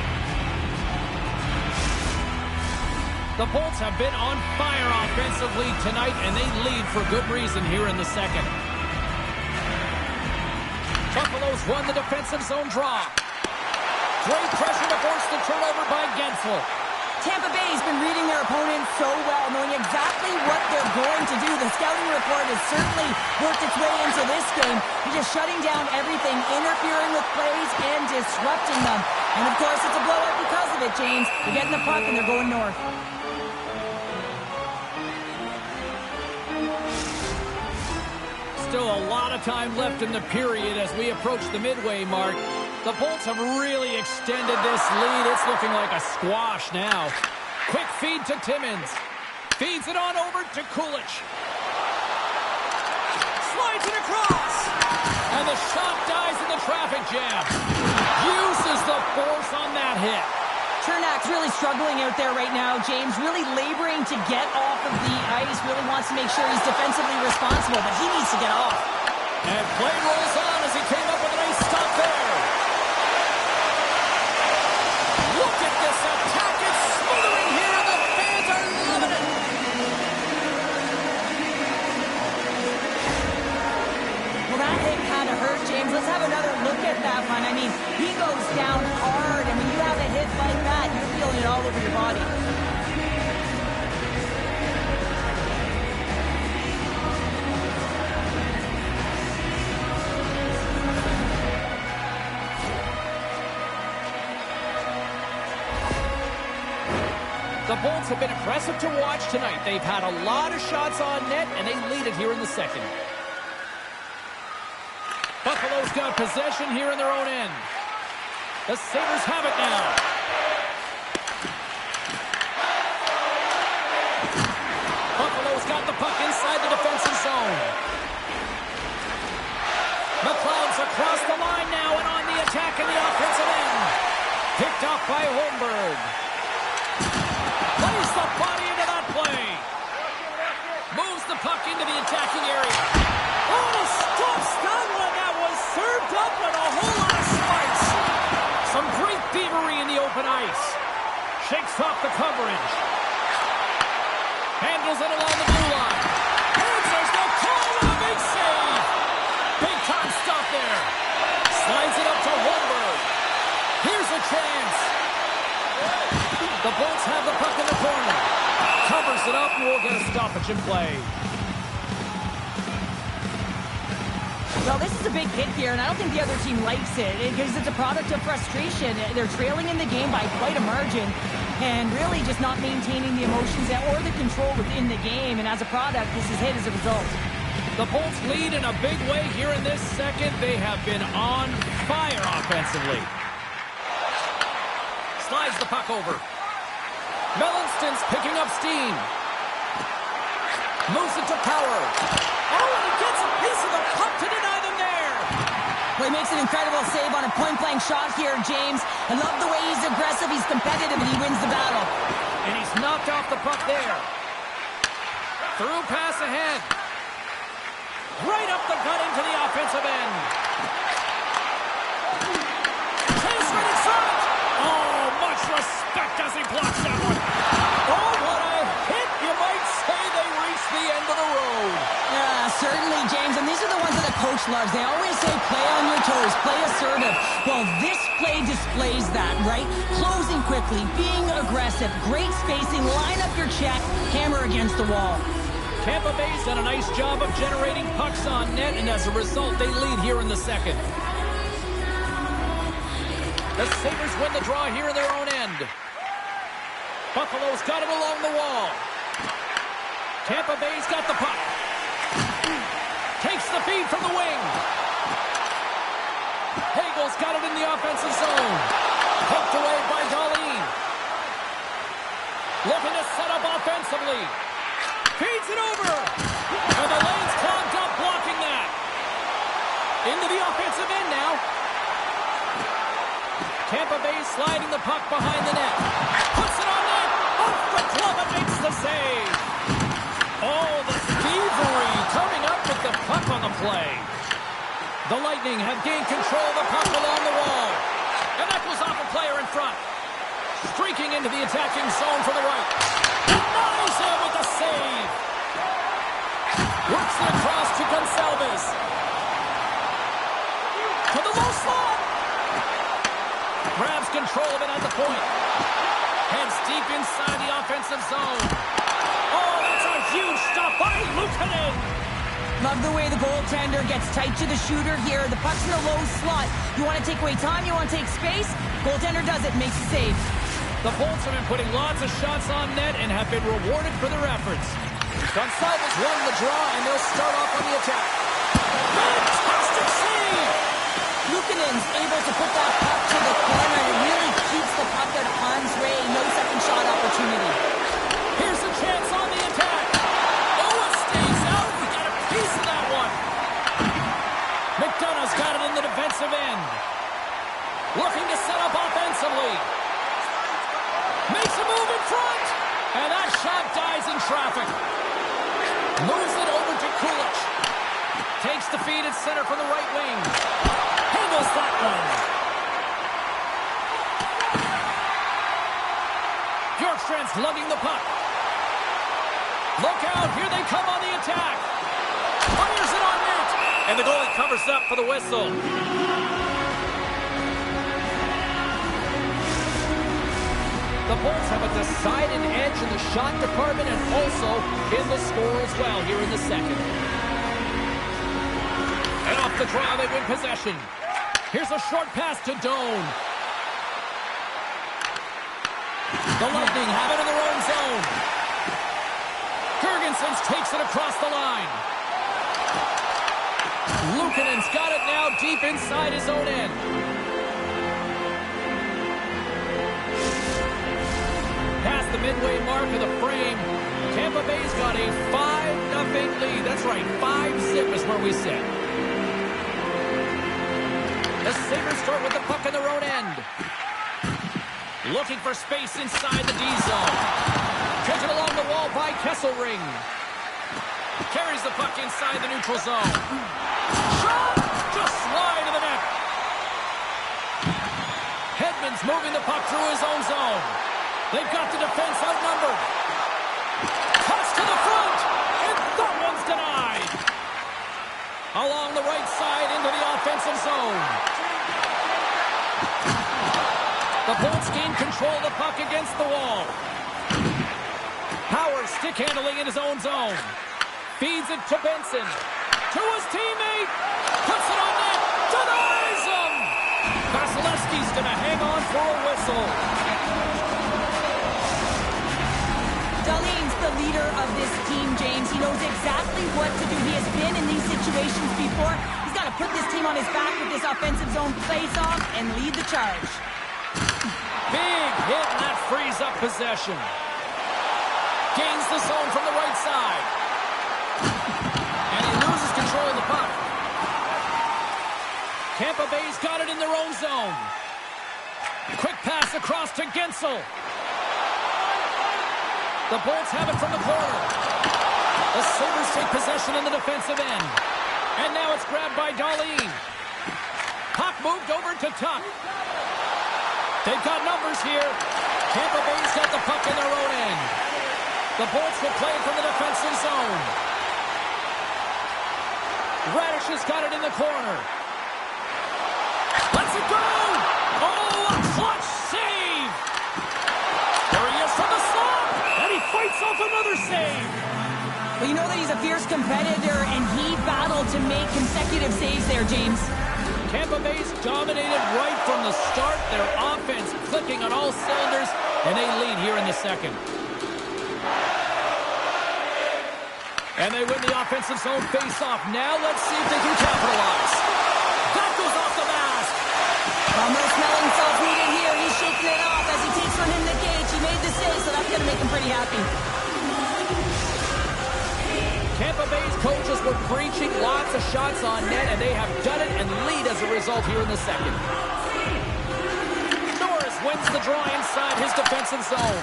The Bolts have been on fire offensively tonight, and they lead for good reason here in the second. Buffalo's won the defensive zone draw. Great pressure to force the turnover by Gensel. Tampa Bay's been reading their opponent so well, knowing exactly what they're going to do. The scouting report has certainly worked its way into this game. They're just shutting down everything, interfering with plays, and disrupting them. And, of course, it's a blowout because of it, James. They're getting the puck, and they're going north. Still a lot of time left in the period as we approach the midway mark. The Bolts have really extended this lead. It's looking like a squash now. Quick feed to Timmins. Feeds it on over to Kulich. Slides it across. And the shot dies in the traffic jam. Uses the force on that hit. Chernak's really struggling out there right now, James. Really laboring to get off of the ice. Really wants to make sure he's defensively responsible, but he needs to get off. And play rolls on as he came up with a nice stop there. Look at this attack. It's smothering here. The fans are loving it. Well, that hit kind of hurt, James. Let's have another look at that one. I mean, he goes down hard, and when you have a hit like that, you're feeling it all over your body. The Bolts have been impressive to watch tonight. They've had a lot of shots on net, and they lead it here in the second. Buffalo's got possession here in their own end. The Sabres have it now. Buffalo's got the puck inside the defensive zone. McLeod's across the line now and on the attack in the offensive end. Picked off by Holmberg. Plays the body into that play. Moves the puck into the attacking area. Oh, stop-stun one that was served up with a whole lot of spice. Some great thievery in the open ice. Shakes off the coverage. Handles it along the blue line. Answers the call with a big save. Big time stop there. Slides it up to Holmberg. Here's a chance. The Bolts have the puck in the corner. Covers it up and we'll get a stoppage in play. Well, this is a big hit here, and I don't think the other team likes it because it's a product of frustration. They're trailing in the game by quite a margin and really just not maintaining the emotions or the control within the game, and as a product, this is hit as a result. The Bolts lead in a big way here in this second. They have been on fire offensively. Slides the puck over. Mellanston's picking up steam. Moves it to Power. Oh, and he gets a piece of the puck to deny them there. Well, he makes an incredible save on a point-blank shot here, James. I love the way he's aggressive, he's competitive, and he wins the battle. And he's knocked off the puck there. Through pass ahead. Right up the gut into the offensive end. Chase right in front. Oh, much respect as he blocks that one. Oh, what a hit. You might say they reached the end of the road. Yeah, certainly, James. And these are the ones that the coach loves. They always say, play on your toes, play assertive. Well, this play displays that, right? Closing quickly, being aggressive, great spacing, line up your check, hammer against the wall. Tampa Bay's done a nice job of generating pucks on net, and as a result, they lead here in the second. The Sabres win the draw here in their own end. Buffalo's got it along the wall. Tampa Bay's got the puck. Takes the feed from the wing. Hagel's got it in the offensive zone. Poked away by Darlene. Looking to set up offensively. Feeds it over. And the lane's clogged up blocking that. Into the offensive end now. Tampa Bay sliding the puck behind the net. Puts it on net. Off the glove and makes the save. Oh, the thievery coming up with the puck on the play. The Lightning have gained control of the puck along the wall. And that goes off a player in front. Streaking into the attacking zone from the right. Denies him with the save. Works it across to Gonçalves. To the low slot. Grabs control of it at the point. Heads deep inside the offensive zone. Oh, that's a huge stop by Luukkonen. Love the way the goaltender gets tight to the shooter here. The puck's in a low slot. You want to take away time, you want to take space. Goaltender does it, makes a save. The Bolts have been putting lots of shots on net and have been rewarded for their efforts. Gonçalves won the draw, and they'll start off on the attack. Fantastic save! Luukkonen's able to put that puck to the corner and really keeps the puck out of harm's way. No second shot opportunity. Here's a chance on the attack. Oh, it stays out. We got a piece of that one. McDonough's got it in the defensive end. Looking to set up offensively. Makes a move in front. And that shot dies in traffic. Moves it over to Kulich. Takes the feed at center from the right wing. Handles that one. Bjorkstrand's lugging the puck. Look out, here they come on the attack. Fires it on net. And the goalie covers up for the whistle. The Bolts have a decided edge in the shot department and also in the score as well here in the second. And off the draw, they win possession. Here's a short pass to Doan. The Lightning have it in their own zone. Girgensons takes it across the line. Luukkonen's got it now deep inside his own end. Past the midway mark of the frame, Tampa Bay's got a 5-0 lead. That's right, 5-zip is where we sit. The Sabres start with the puck in their own end. Looking for space inside the D zone. Taken along the wall by Kesselring. Carries the puck inside the neutral zone. Shot! Just slide to the net. Hedman's moving the puck through his own zone. They've got the defense outnumbered. Cuts to the front, and that one's denied. Along the right side into the offensive zone. The Bolts gain control of the puck against the wall. Powers stick handling in his own zone. Feeds it to Benson. To his teammate. Puts it on net. Denies him. Vasilevsky's going to hang on for a whistle. Darlene's the leader of this team, James. He knows exactly what to do. He has been in these situations before. He's got to put this team on his back with this offensive zone face-off and lead the charge. Big hit, and that frees up possession. Gains the zone from the right side. And he loses control of the puck. Tampa Bay's got it in their own zone. Quick pass across to Gensel. The Bolts have it from the corner. The Sabres take possession in the defensive end. And now it's grabbed by Darlene. Puck moved over to Tuck. They've got numbers here. Tampa Bay's got the puck in their own end. The Bolts will play from the defensive zone. Radish has got it in the corner. Let's it go! Oh, a clutch save! There he is from the slot, and he fights off another save. Well, you know that he's a fierce competitor, and he battled to make consecutive saves there, James. Tampa Bay's dominated right from the start. Their offense clicking on all cylinders, and they lead here in the second. And they win the offensive zone face-off. Now let's see if they can capitalize. That goes off the mask. No smelling salts needed here. He's shaking it off as he takes one in the cage. He made the save, so that's going to make him pretty happy. Tampa Bay's coaches were preaching lots of shots on net, and they have done it and lead as a result here in the second. wins the draw inside his defensive zone.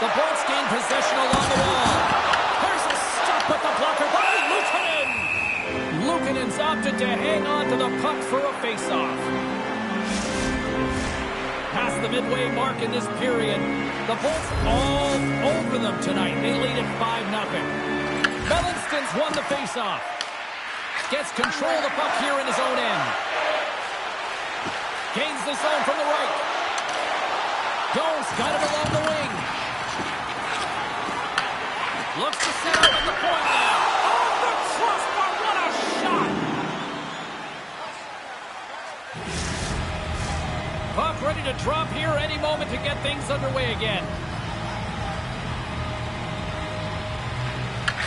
The Bolts gain possession along the wall. There's a stop with the blocker by Luukkonen. Luukkonen's opted to hang on to the puck for a face-off. Past the midway mark in this period, the Bolts all over them tonight. They lead at 5-0. Bellinston's won the face-off. Gets control of the puck here in his own end. Gains the zone from the right. Goes, got it along the wing. Looks to set up at the point now. Oh, the crossbar, what a shot! Puck ready to drop here any moment to get things underway again.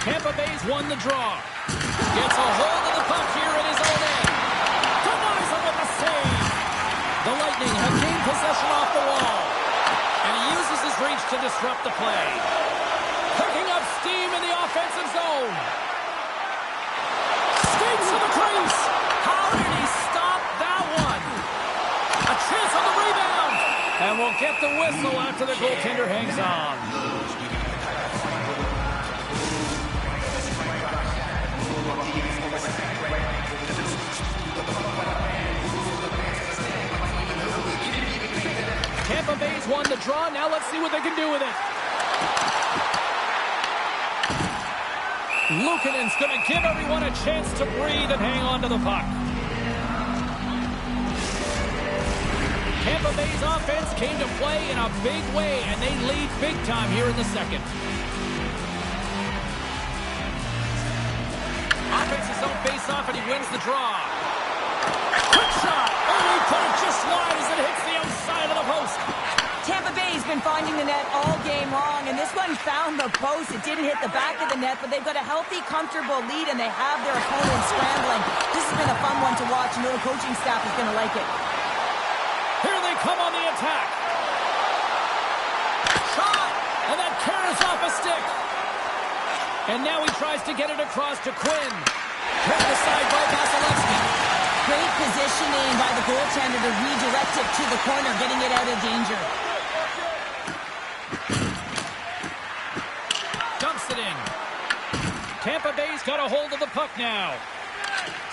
Tampa Bay's won the draw. Gets a hold of the puck here in his own end. Denies him with a save. The Lightning have gained possession off the wall. And he uses his reach to disrupt the play. Picking up steam in the offensive zone. Skates to the crease. How did he stop that one? A chance on the rebound. And we'll get the whistle after the goaltender hangs on. Tampa Bay's won the draw. Now let's see what they can do with it. Luukkonen's going to give everyone a chance to breathe and hang on to the puck. Tampa Bay's offense came to play in a big way, and they lead big time here in the second. Offense's own face-off, and he wins the draw. Quick shot! Oh, he put it just wide as it hits the outside of the post. Tampa Bay's been finding the net all game long, and this one found the post. It didn't hit the back of the net, but they've got a healthy, comfortable lead, and they have their opponent scrambling. This has been a fun one to watch, and the coaching staff is going to like it. Here they come on the attack. Shot! And that carries off a stick. And now he tries to get it across to Quinn. Hit the side by Vasilevsky. Great positioning by the goaltender to redirect it to the corner, getting it out of danger. Dumps it in. Tampa Bay's got a hold of the puck now.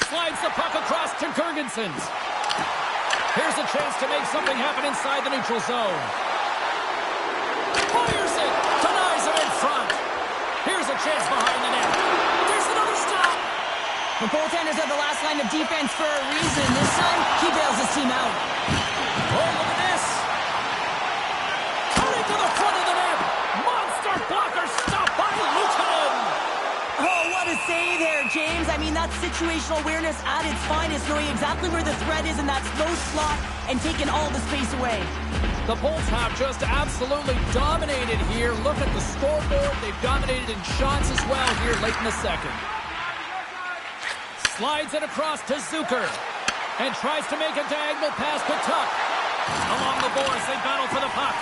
Slides the puck across to Girgensons. Here's a chance to make something happen inside the neutral zone. Fires it. Denies it in front. Here's a chance behind the net. There's another stop. The goaltenders are the last line of defense for a reason. This time, he bails his team out. Oh, look at this. Cutting to the front of the net. Monster blocker stop by Luukkonen. Oh, what a save there, James. I mean, that's situational awareness at its finest, knowing exactly where the threat is in that slow slot and taking all the space away. The Bolts have just absolutely dominated here. Look at the scoreboard. They've dominated in shots as well here late in the second. Slides it across to Zucker and tries to make a diagonal pass to Tuck. Along the boards, they battle for the puck.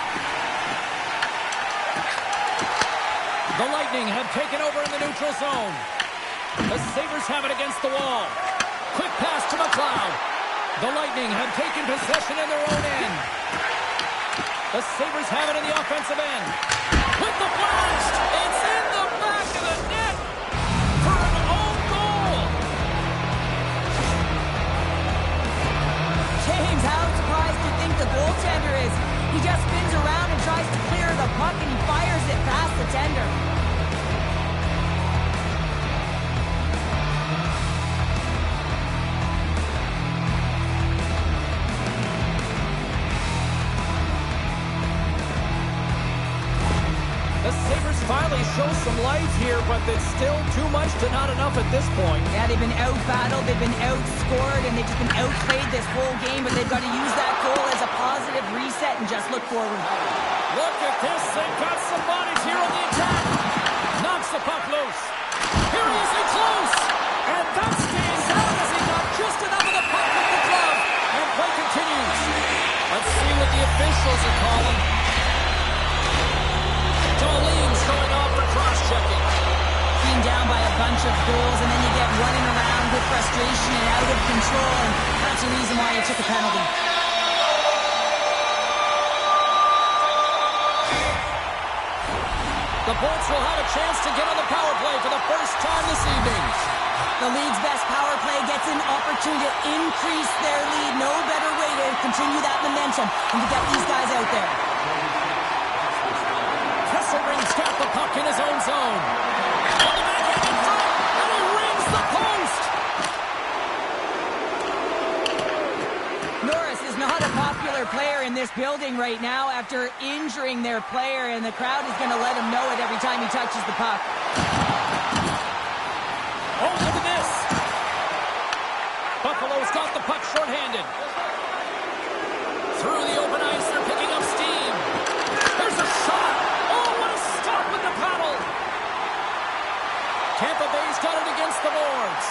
The Lightning have taken over in the neutral zone. The Sabres have it against the wall. Quick pass to McLeod. The Lightning have taken possession in their own end. The Sabres have it in the offensive end. With the blast! It's in the back of the net for an own goal! James, how surprised do you think the goaltender is? He just spins around and tries to clear the puck, and he fires it past the tender. The Sabres finally show some life here, but it's still too much to not enough at this point. Yeah, they've been out-battled, they've been outscored, and they've just been outplayed this whole game, but they've got to use that goal as a positive reset and just look forward. Look at this, they've got some bodies here on the attack. Knocks the puck loose. Here he is in close. And that stays out as he got just enough of the puck with the glove. And play continues. Let's see what the officials are calling. Darlene's going off for cross-checking. Being down by a bunch of goals, and then you get running around with frustration and out of control, and that's the reason why you took a penalty. The Bolts will have a chance to get on the power play for the first time this evening. The league's best power play gets an opportunity to increase their lead. No better way to continue that momentum than to get these guys out there. Kesselring's got the puck in his own zone. On the backhand in front, and he rings the post. Norris is not a popular player in this building right now after injuring their player, and the crowd is going to let him know it every time he touches the puck. Oh, look at this. Buffalo's got the puck shorthanded. Through the open ice, they're picking up steam. There's a shot. Oh, what a stop with the paddle. Tampa Bay's got it against the boards.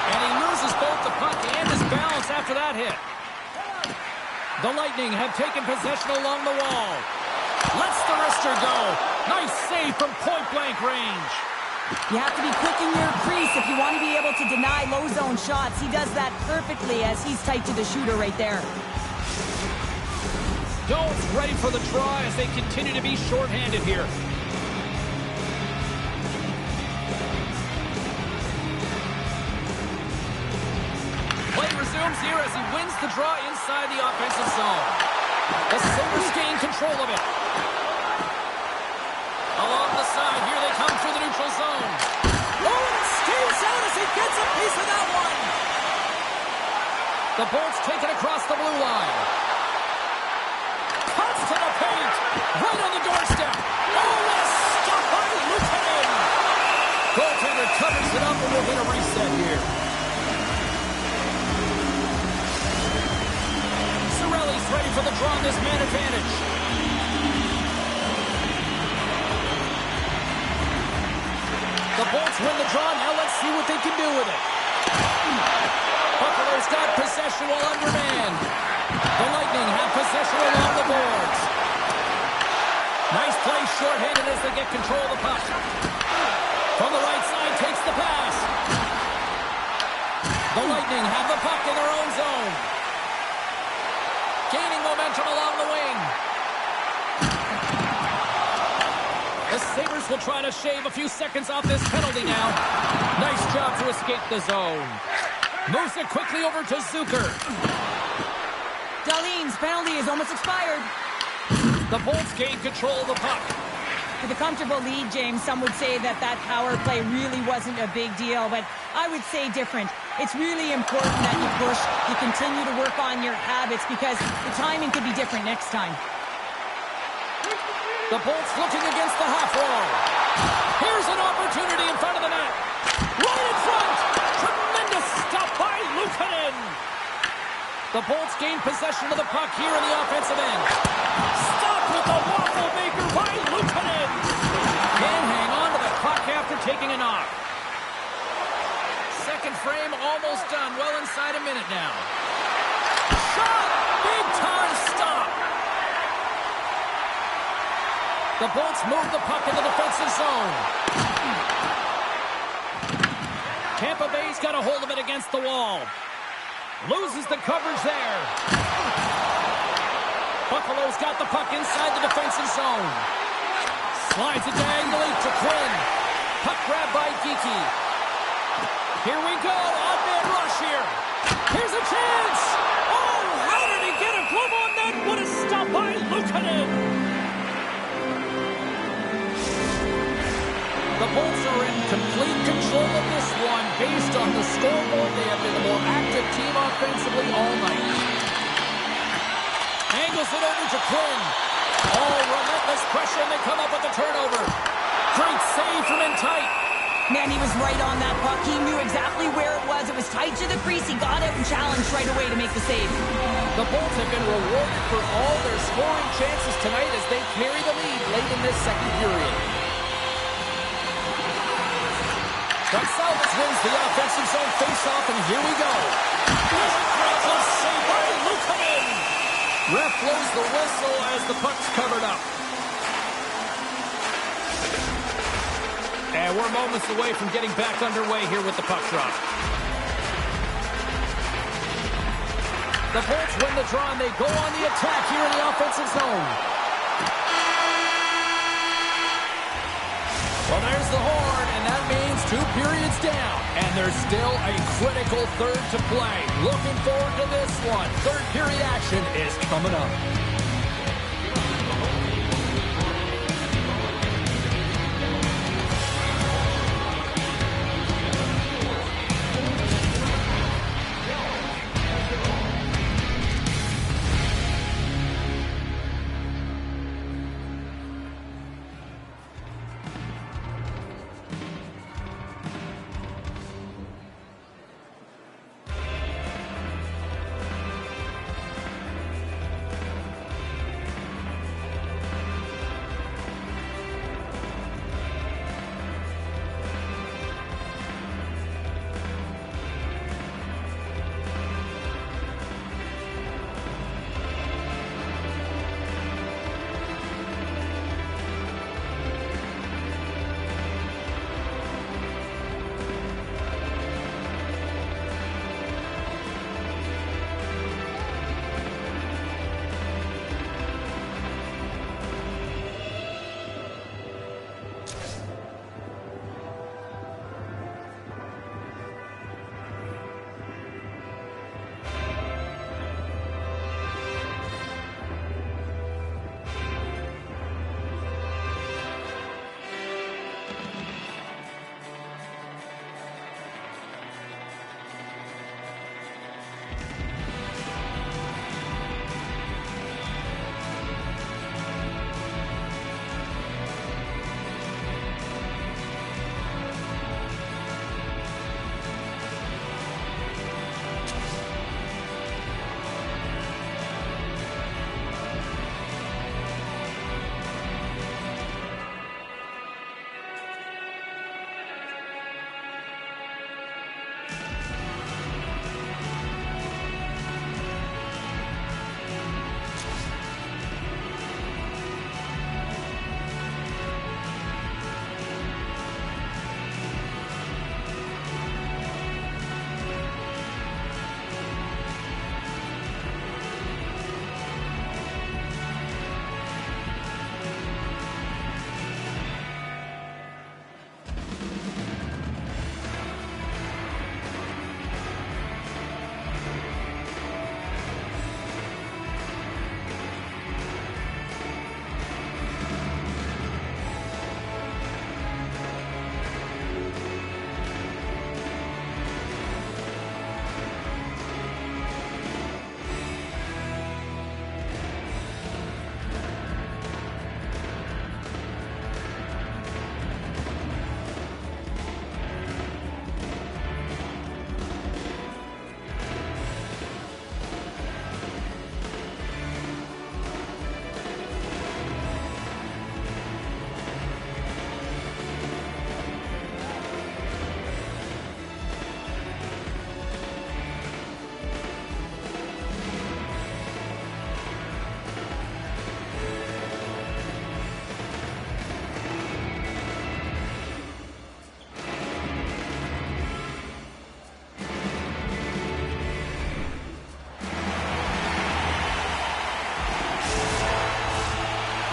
And he loses both the puck and his balance after that hit. The Lightning have taken possession along the wall. Lets the wrister go. Nice save from point-blank range. You have to be quick in your crease if you want to be able to deny low zone shots. He does that perfectly as he's tight to the shooter right there. Jones ready for the draw as they continue to be shorthanded here. Play resumes here as he wins the draw inside the offensive zone. The Sabres gain control of it. Along the side, here they come through the neutral zone. Oh, and it stays out as he gets a piece of that one. The Bolts take it across the blue line. Cuts to the paint. Right on the doorstep. Oh, what a stop by Lukanen. Goaltender covers it up and we'll get a reset here. Cirelli's ready for the draw on this man advantage. The Bolts win the draw. Now let's see what they can do with it. Buffalo's got possession while undermanned. The Lightning have possession along the boards. Nice play shorthanded as they get control of the puck. From the right side takes the pass. The Lightning have the puck in their own zone. Gaining momentum along the wing. The Sabres will try to shave a few seconds off this penalty now. Nice job to escape the zone. Moves it quickly over to Zucker. Dahlin's penalty is almost expired. The Bolts gain control of the puck. With a comfortable lead, James, some would say that power play really wasn't a big deal, but I would say different. It's really important that you push, you continue to work on your habits because the timing could be different next time. The Bolts looking against the half wall. Here's an opportunity in front of the net. Right in front. Tremendous stop by Lukanen. The Bolts gain possession of the puck here in the offensive end. Stop with the waffle maker by Lukanen. Can hang on to the puck after taking a knock. Second frame almost done. Well inside a minute now. Shot. Big time stop. The Bolts move the puck in the defensive zone. Tampa Bay's got a hold of it against the wall. Loses the coverage there. Buffalo's got the puck inside the defensive zone. Slides it diagonally to Quinn. Puck grab by Geekie. Here we go. Odd man rush here. Here's a chance. Oh, how did he get a glove on that? What a stop by Lukanen. The Bolts are in complete control of this one. Based on the scoreboard, they have been the more active team offensively all night. Angles it over to Quinn. Oh, relentless pressure, and they come up with the turnover. Great save from in tight. Man, he was right on that puck. He knew exactly where it was. It was tight to the crease. He got out and challenged right away to make the save. The Bolts have been rewarded for all their scoring chances tonight as they carry the lead late in this second period. Gonzalez wins the offensive zone faceoff, and here we go. Great save by Lukanen. Ref blows the whistle as the puck's covered up. And we're moments away from getting back underway here with the puck drop. The Bolts win the draw, and they go on the attack here in the offensive zone. 2 periods down, and there's still a critical third to play. Looking forward to this one. Third period action is coming up.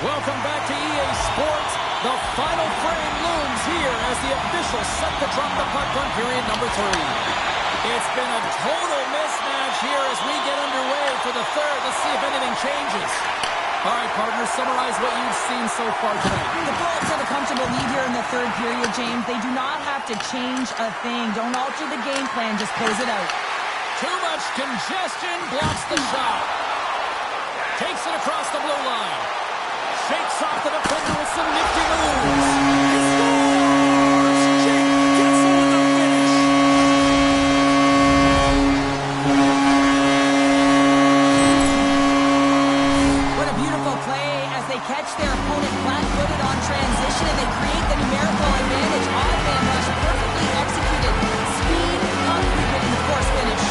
Welcome back to EA Sports. The final frame looms here as the officials set to drop the puck on period number 3. It's been a total mismatch here as we get underway for the third. Let's see if anything changes. All right, partners, summarize what you've seen so far tonight. The Bullets have a comfortable lead here in the third period, James. They do not have to change a thing. Don't alter the game plan. Just close it out. Too much congestion blocks the shot. Takes it across the blue line. Shakes off the defender with some nifty moves. He scores! Jake gets it with the finish. What a beautiful play as they catch their opponent flat-footed on transition and they create the numerical advantage. Odd man rush, perfectly executed. Speed, unproven in the force finish.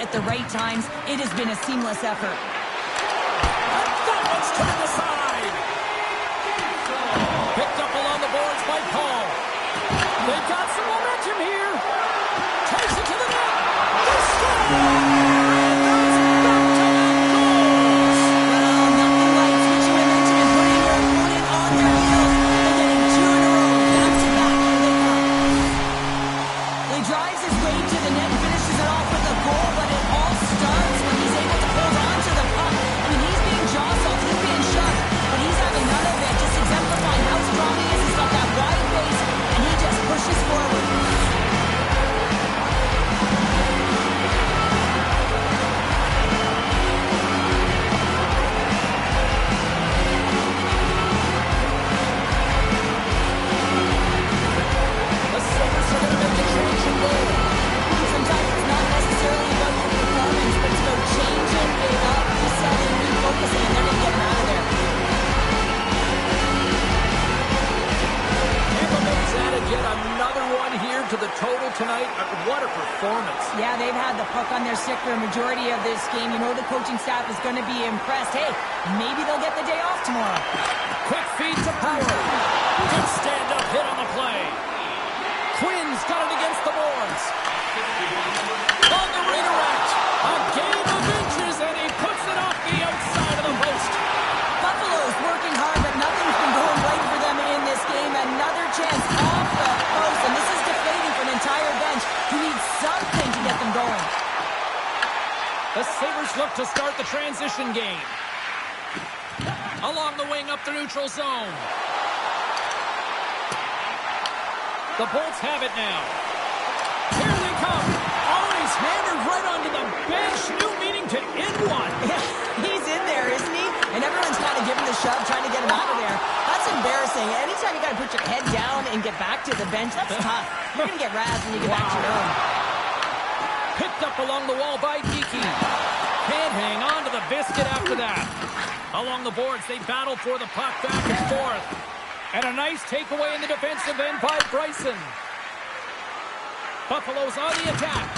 at the right times. It has been a seamless effort. And that one's turned aside. Picked up along the boards by Paul. They've got some momentum here. Takes it to the net. They score! To the total tonight. What a performance. Yeah, they've had the puck on their stick for a majority of this game. You know the coaching staff is going to be impressed. Hey, maybe they'll get the day off tomorrow. Quick feed to Power. Good stand-up hit on the play. Quinn's got it against the boards. On the redirect. A game of inches, and he puts it off the outside of the post. Buffalo's working hard, but nothing's been going right for them in this game. Another chance off the post, and this is deflating for an entire bench who needs something to get them going. The Sabres look to start the transition game. Along the wing up the neutral zone. The Bolts have it now. Here they come. Oh, he's hammered right onto the bench. New meaning to end one. Yeah, he's in there, isn't he? And everyone's kind of giving the shove, trying to get him out of there. That's embarrassing. Anytime you got to put your head down and get back to the bench, that's tough. You're going to get razzed when you get back to your own. Picked up along the wall by Geeky. Can't hang on to the biscuit after that. Along the boards, they battle for the puck back and forth. And a nice takeaway in the defensive end by Bryson. Buffalo's on the attack.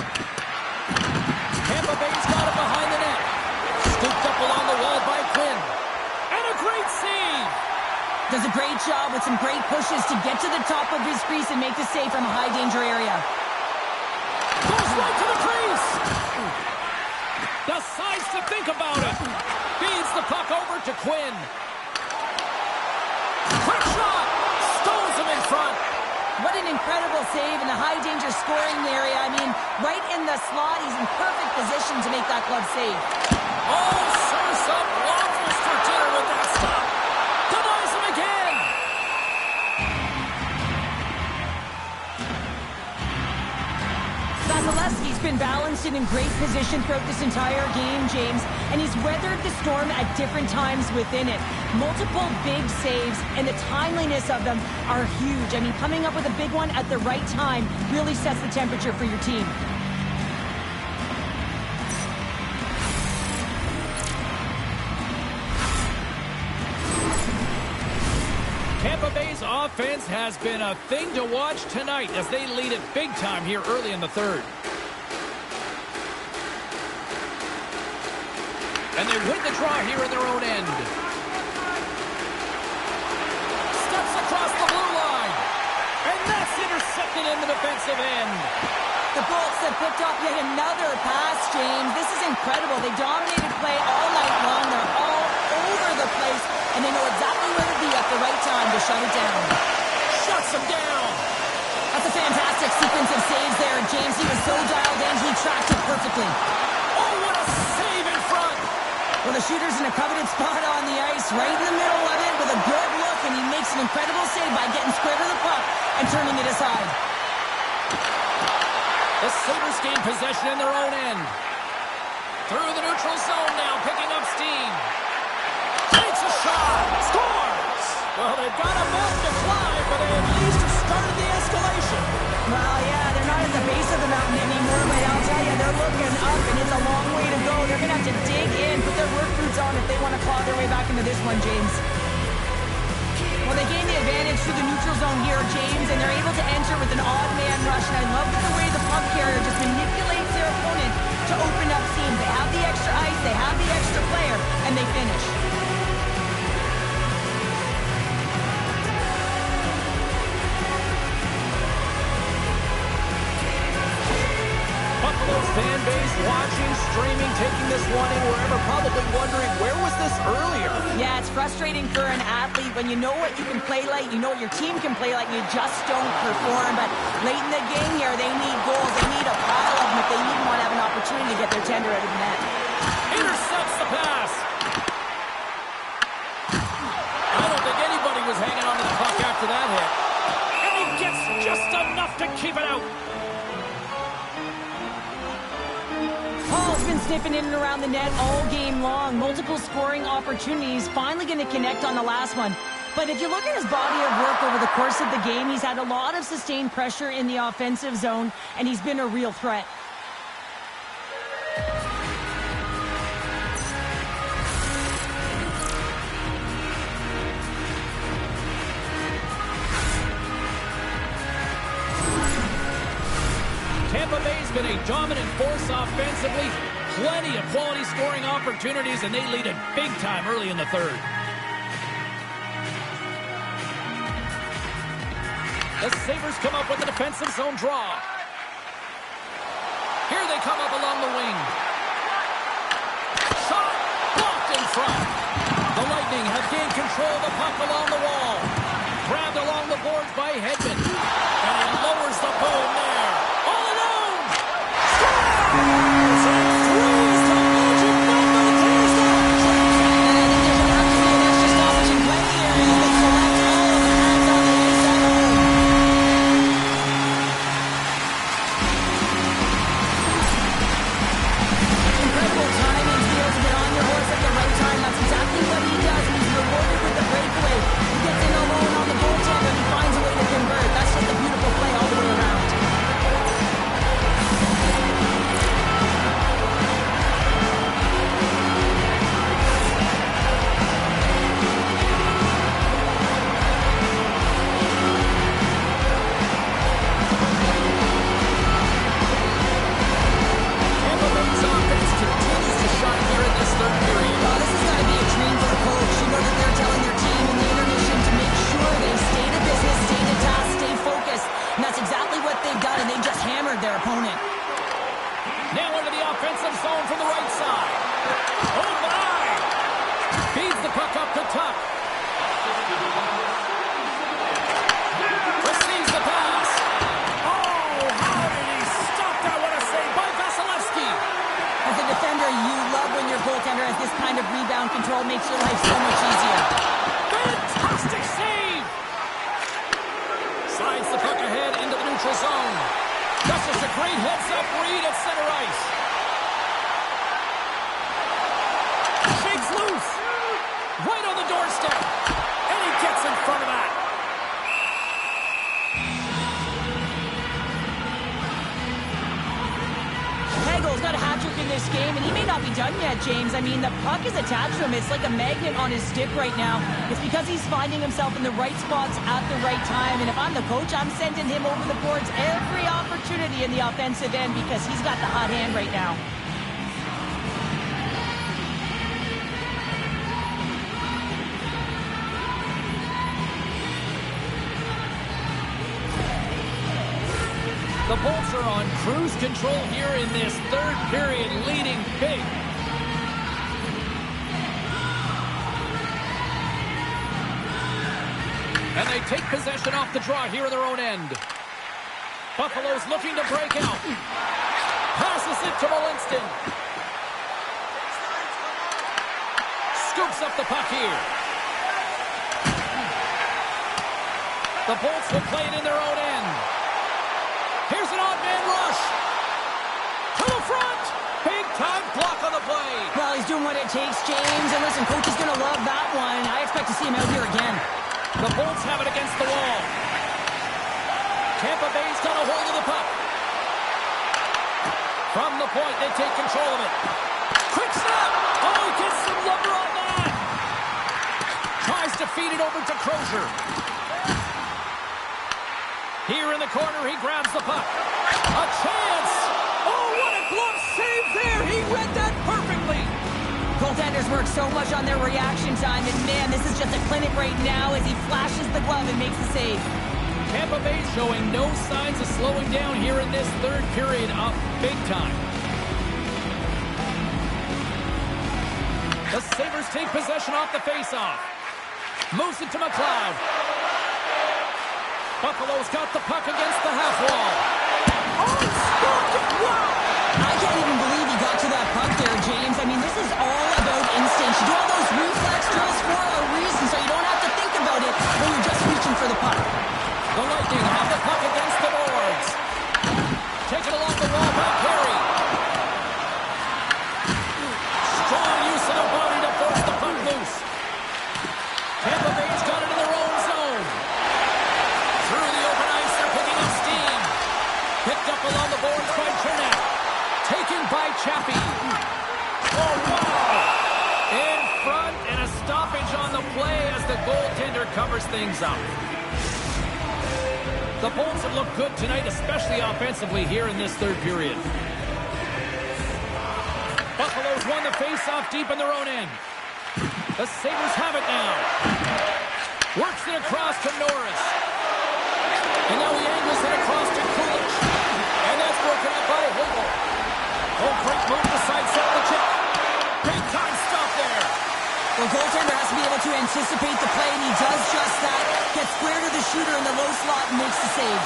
Tampa Bay's got it behind the net. Scooped up along the wall by Quinn. And a great save. Does a great job with some great pushes to get to the top of his crease and make the save from a high danger area. Goes right to the crease. Decides to think about it. Feeds the puck over to Quinn. Quick shot. Stones him in front. What an incredible save in the high danger scoring area. I mean, right in the slot, he's in perfect position to make that glove save. Oh, serves up waffles for dinner with that stop. Denies him again. Vasilevsky's been balanced and in great position throughout this entire game, James, and he's weathered the storm at different times within it. Multiple big saves, and the timeliness of them are huge. I mean, coming up with a big one at the right time really sets the temperature for your team. Tampa Bay's offense has been a thing to watch tonight as they lead it big time here early in the third. And they win the draw here in their own end. Steps across the blue line. And that's intercepted in the defensive end. The Bolts have picked up yet another pass, James. This is incredible. They dominated play all night long. They're all over the place, and they know exactly where to be at the right time to shut it down. Shuts him down. That's a fantastic sequence of saves there, James. He was so dialed in, he tracked it perfectly. Oh, what a save in front. Well, the shooter's in a coveted spot on the ice, right in the middle of it with a good look, and he makes an incredible save by getting square to the puck and turning it aside. The Sabres gain possession in their own end. Through the neutral zone now, picking up steam. Takes a shot. Scores! Well, they've got a mountain to climb, but they at least started the escalation. Well, yeah, they're not at the base of the mountain anymore, but I'll tell you, they're looking up, and it's a long way to go. They're going to have to dig in, put their work boots on if they want to claw their way back into this one, James. Well, they gain the advantage through the neutral zone here, James, and they're able to enter with an odd man rush, and I love the way the puck carrier just manipulates their opponent to to open up seams. They have the extra ice, they have the extra player, and they finish. Buffalo's fan base watching, streaming, taking this one in wherever, probably wondering, where was this earlier? Yeah, it's frustrating for an athlete when you know what you can play like, you know what your team can play like, you just don't perform. But late in the game here, they need goals. They need a pile of them if they even want to have an opportunity to get their tender out of the net. Intercepts the pass. I don't think anybody was hanging on to the puck after that hit. And he gets just enough to keep it out. Hall's been sniffing in and around the net all game long. Multiple scoring opportunities. Finally going to connect on the last one. But if you look at his body of work over the course of the game, he's had a lot of sustained pressure in the offensive zone, and he's been a real threat. Tampa Bay's been a dominant force offensively. Plenty of quality scoring opportunities, and they lead it big time early in the third. The Sabres come up with a defensive zone draw. Here they come up along the wing. Shot blocked in front. The Lightning have gained control of the puck along the wall. Grabbed along the boards by Hedman. And he lowers the boom there. All alone. Scores! And throws the magic number to stop. And I think there's going to have to be an extra stoppage in play here as they select all of the hands on the ice at home. Incredible timing, to be able to get on your horse at the right time. That's exactly what he does, and he's rewarded with the breakaway. He gets in alone on the goaltender, and he finds a way to convert. That's just a beautiful play all the way around. Tampa Bay's offense continues to shine here in this third period. Well, this has got to be a dream for a coach. You know that they're telling their team in the intermission to make sure they stay to business, stay to task, stay focused. And that's exactly what they've done, and they just hammered their opponent. Now into the offensive zone from the right side. Oh, my! Feeds the puck up to Tuck. Receives the pass. Oh, how did he stop that? What a save by Vasilevsky. As a defender, you love when your goaltender has this kind of rebound control. Makes your life so much easier. Fantastic save! Slides the puck ahead into the neutral zone. That's just a great heads-up read at center ice. Shakes loose. Right on the doorstep. And he gets in front of that. Hegel's got a hat trick in this game, and he may not be done yet, James. I mean, the puck is attached to him. It's like a magnet on his stick right now. It's because he's finding himself in the right spots at the right time. And if I'm the coach, I'm sending him over the boards every opportunity in the offensive end because he's got the hot hand right now. The Bolts are on cruise control here in this third period, leading big. And they take possession off the draw here in their own end. Buffalo's looking to break out. Passes it to Molinston. Scoops up the puck here. The Bolts will play it in their own end. Here's an odd man rush. To the front. Big time block on the play. Well, he's doing what it takes, James. And listen, coach is going to love that one. I expect to see him out here again. The Bolts have it against the wall. Tampa Bay's got a hold of the puck. From the point, they take control of it. Quick snap. Oh, he gets some lumber on that. Tries to feed it over to Crozier. Here in the corner, he grabs the puck. A chance! Oh, what a glove save there! so much on their reaction time, and man, this is just a clinic right now as he flashes the glove and makes the save. Tampa Bay showing no signs of slowing down here in this third period, up big time. The Sabres take possession off the faceoff. Moves it to McLeod. Buffalo's got the puck against the half wall. Wow! I can't even believe he got to that puck there, James. I mean, this is all about instinct. You do all those reflex drills for a reason, so you don't have to think about it when you're just reaching for the puck. The Lightning have the puck against the boards. Taken along the wall by Perry. Strong use of the body to force the puck loose. Tampa Bay's got it in their own zone. Through the open ice, they're picking up steam. Picked up along the boards by Chernak. Taken by Chappie. Oh, wow! In front, and a stoppage on the play as the goaltender covers things up. The Bolts have looked good tonight, especially offensively here in this third period. Buffalo's won the face-off deep in their own end. The Sabres have it now. Works it across to Norris. And now he angles it across to Kulich. And that's broken up by Hagel. Oh, great move to sidestep the chip. Big time stop there. Well, goaltender has to be able to anticipate the play, and he does just that. Gets square to the shooter in the low slot and makes the save.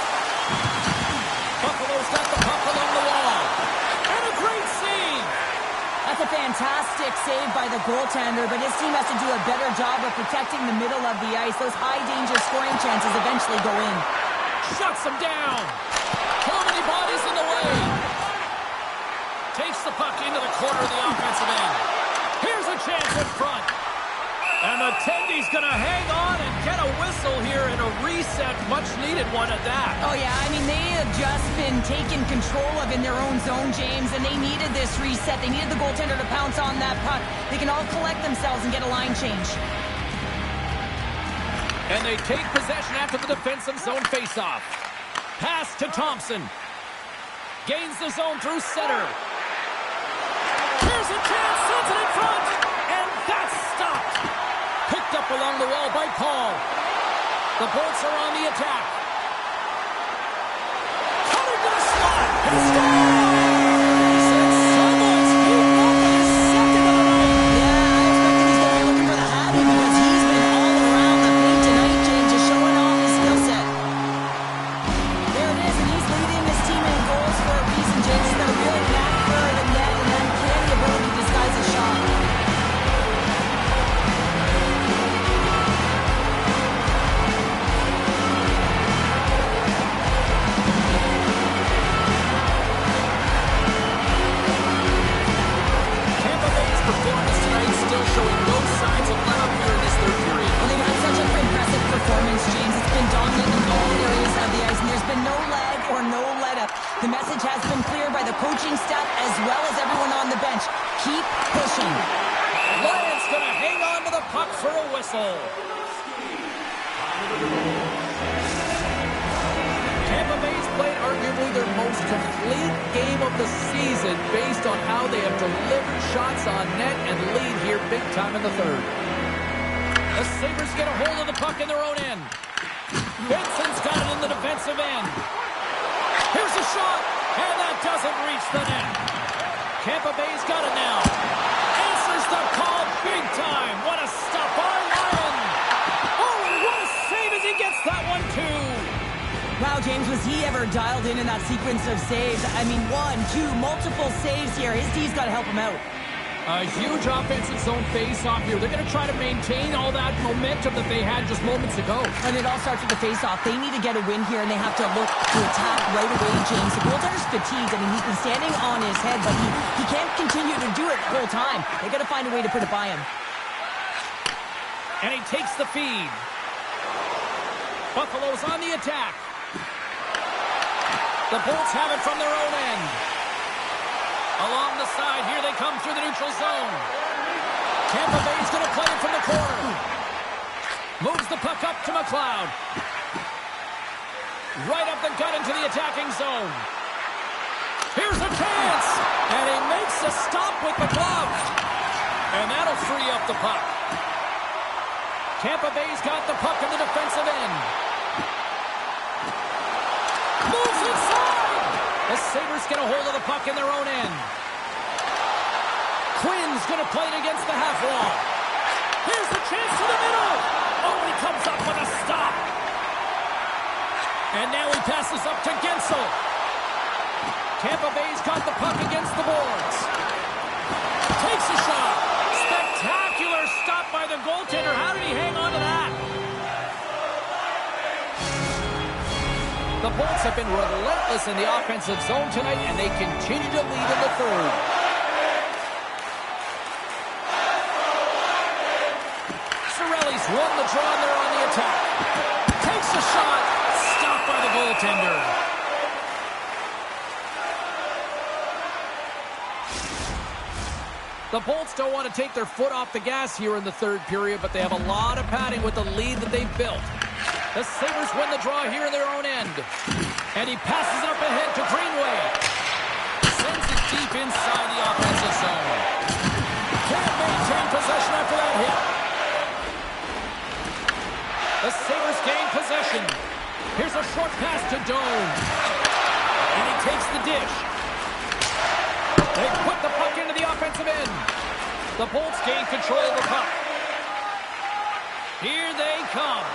Buffalo's got the puck along the wall. And a great save. That's a fantastic save by the goaltender, but his team has to do a better job of protecting the middle of the ice. Those high-danger scoring chances eventually go in. Shuts them down. Too many bodies in the way. Takes the puck into the corner of the offensive end. Here's a chance in front. And the Tendy's going to hang on and get a whistle here in a reset. Much needed one at that. Oh, yeah. I mean, they have just been taken control of in their own zone, James, and they needed this reset. They needed the goaltender to pounce on that puck. They can all collect themselves and get a line change. And they take possession after the defensive zone faceoff. Pass to Thompson. Gains the zone through center. Here's a chance. Sends it in front. And that's stopped. Picked up along the wall by Paul. The Bolts are on the attack. Coming to the slot. And scores! Someone's beaten up on his second of the night. Yeah, I expected he's going to be looking for the hat because he's been all around the paint tonight, James, just showing off his skill set. There it is, and he's leading his team in goals for a reason, James. He's got a real knack for the net and then canny ability to disguise a shot. Performance tonight still showing no signs of let up here in this third period. Well, they've had such an impressive performance, James. It's been dominant in all areas of the ice, and there's been no lag or no let up. The message has been clear by the coaching staff as well as everyone on the bench. Keep pushing. Lions going to hang on to the puck for a whistle. Tampa Bay's played arguably their most complete game of the season based on how they have delivered shots on net and lead here big time in the third. The Sabres get a hold of the puck in their own end. Benson's got it in the defensive end. Here's a shot, and that doesn't reach the net. Tampa Bay's got it now. Answers the call big time. What a stop by Lyon. Oh, and what a save as he gets that one too. Wow, James, was he ever dialed in that sequence of saves? I mean, 1, 2, multiple saves here. His D's got to help him out. A huge offensive zone face-off here. They're going to try to maintain all that momentum that they had just moments ago. And it all starts with the face-off. They need to get a win here, and they have to look to attack right away, James. The goaltender's fatigued. I mean, he's been standing on his head, but he can't continue to do it the whole time. They got to find a way to put it by him. And he takes the feed. Buffalo's on the attack. The Bolts have it from their own end. Along the side, here they come through the neutral zone. Tampa Bay's going to play it from the corner. Moves the puck up to McLeod. Right up the gut into the attacking zone. Here's a chance. And he makes a stop with the glove. And that'll free up the puck. Tampa Bay's got the puck in the defensive end. Moves inside! The Sabres get a hold of the puck in their own end. Quinn's going to play it against the half wall. Here's the chance to the middle. Oh, and he comes up with a stop. And now he passes up to Gensel. Tampa Bay's got the puck against the boards. Takes a shot. Spectacular stop by the goaltender. How did he hang on to that? The Bolts have been relentless in the offensive zone tonight, and they continue to lead in the third. Cirelli's won the draw, and they're on the attack. Takes a shot. Stopped by the goaltender. The Bolts don't want to take their foot off the gas here in the third period, but they have a lot of padding with the lead that they've built. The Sabres win the draw here in their own end. And he passes it up ahead to Greenway. Sends it deep inside the offensive zone. Can't maintain possession after that hit. The Sabres gain possession. Here's a short pass to Doan. And he takes the dish. They put the puck into the offensive end. The Bolts gain control of the puck. Here they come.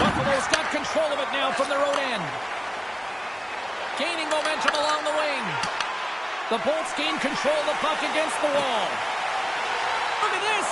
Buffalo's got control of it now from their own end. Gaining momentum along the wing. The Bolts gain control of the puck against the wall. Look at this.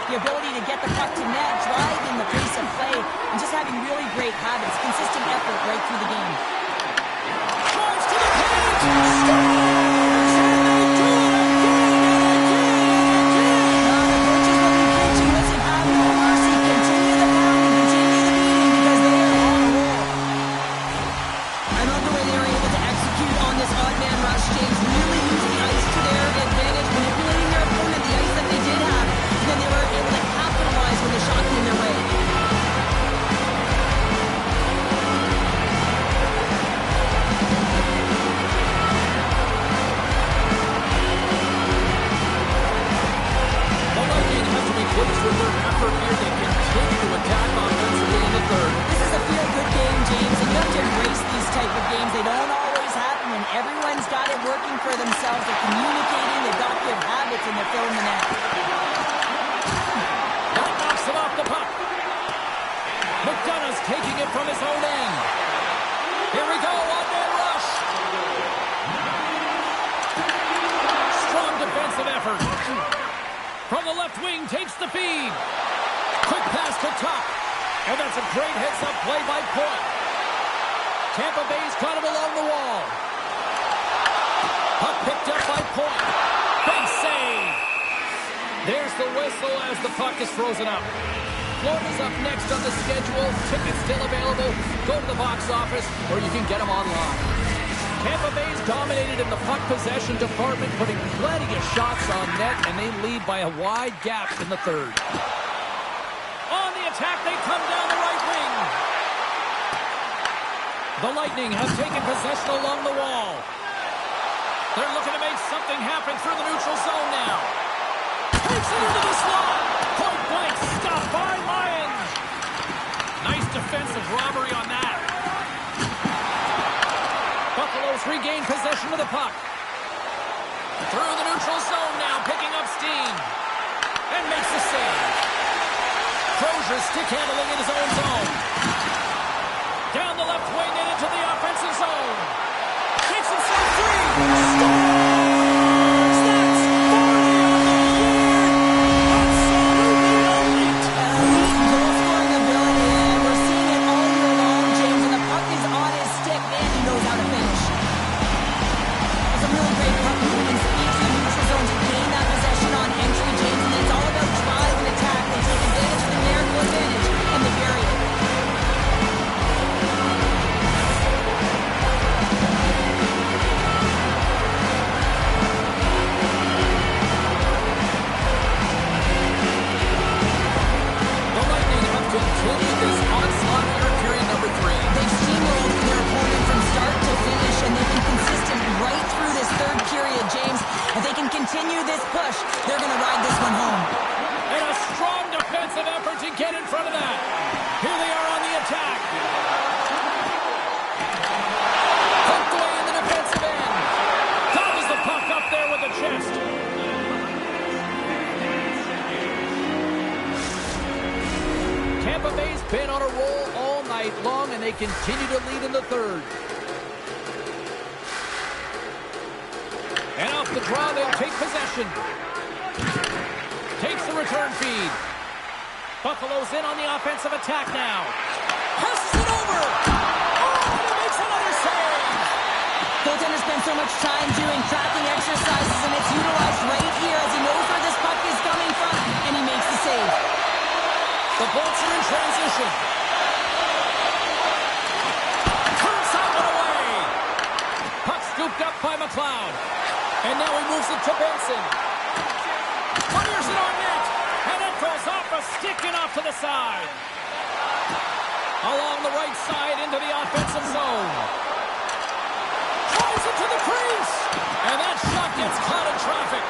The ability to get the puck to net, driving the pace of play, and just having really great habits, consistent effort right through the game. Drives to the cage! Scores! And they do it again! The coaches will be preaching, listen, have no mercy, continue the pounding, continue the beating, because they are on a roll. I love the way they were able to execute on this odd man rush, James, really use the ice to their advantage, manipulating their opponent, the ice that they did have. Then they were able to capitalize when the shot came their way. The Lightning have to be pleased with their effort here. They continue to attack offensively in the third. This is a feel-good game, James, and you have to embrace these type of games. They don't always happen when everyone's got it working for themselves. They're communicating, they've got good habits, and they're filling the net. Off the puck. McDonough's taking it from his own end. Here we go, one-man rush. Strong defensive effort. From the left wing, takes the feed. Quick pass to Tuck. And that's a great heads-up play by Point. Tampa Bay's caught him along the wall. Puck picked up by Point. Big save. There's the whistle as the puck is frozen up. Florida's up next on the schedule. Tickets still available. Go to the box office, or you can get them online. Tampa Bay's dominated in the puck possession department, putting plenty of shots on net, and they lead by a wide gap in the third. On the attack, they come down the right wing. The Lightning have taken possession along the wall. They're looking to make something happen through the neutral zone now. Takes it into the slot. Point blank stop by Lyons. Nice defensive robbery on that. Buffalo's regained possession of the puck. Through the neutral zone now, picking up steam. And makes the save. Crozier stick handling in his own zone. Down the left wing and into the offensive zone. Scores! That's 40 on the year! Absolutely elite! Elite goal-scoring ability, and we're seeing it all year long, James. When the puck is on his stick, man, he knows how to finish. It's a really great puck movement and speed to the neutral zone to gain that possession on entry, James. And it's all about drive and attack. They take advantage of the numerical advantage, and they bury it. The Lightning have continued this onslaught here in period number 3. They've steamrolled their opponent from start to finish, and they've been consistent right through this third period, James. If they can continue this push, they're going to ride this one home. And a strong defensive effort to get in front of that. Here they are on the attack. Poked away in the defensive end. Gobbles the puck up there with the chest. Tampa Bay's been on a roll all night long, and they continue to lead in the third. And off the draw, they'll take possession. Takes the return feed. Buffalo's in on the offensive attack now. Passes it over. Oh, and he makes another save. Goaltender spends so much time doing tracking exercises, and it's utilized right here as he knows where this puck is coming from, and he makes the save. The Bolts are in transition. Turns that one away. Puck scooped up by McLeod. And now he moves it to Benson. Fires it on net. And it goes off a stick and off to the side. Along the right side into the offensive zone. Tries it to the crease. And that shot gets caught in traffic.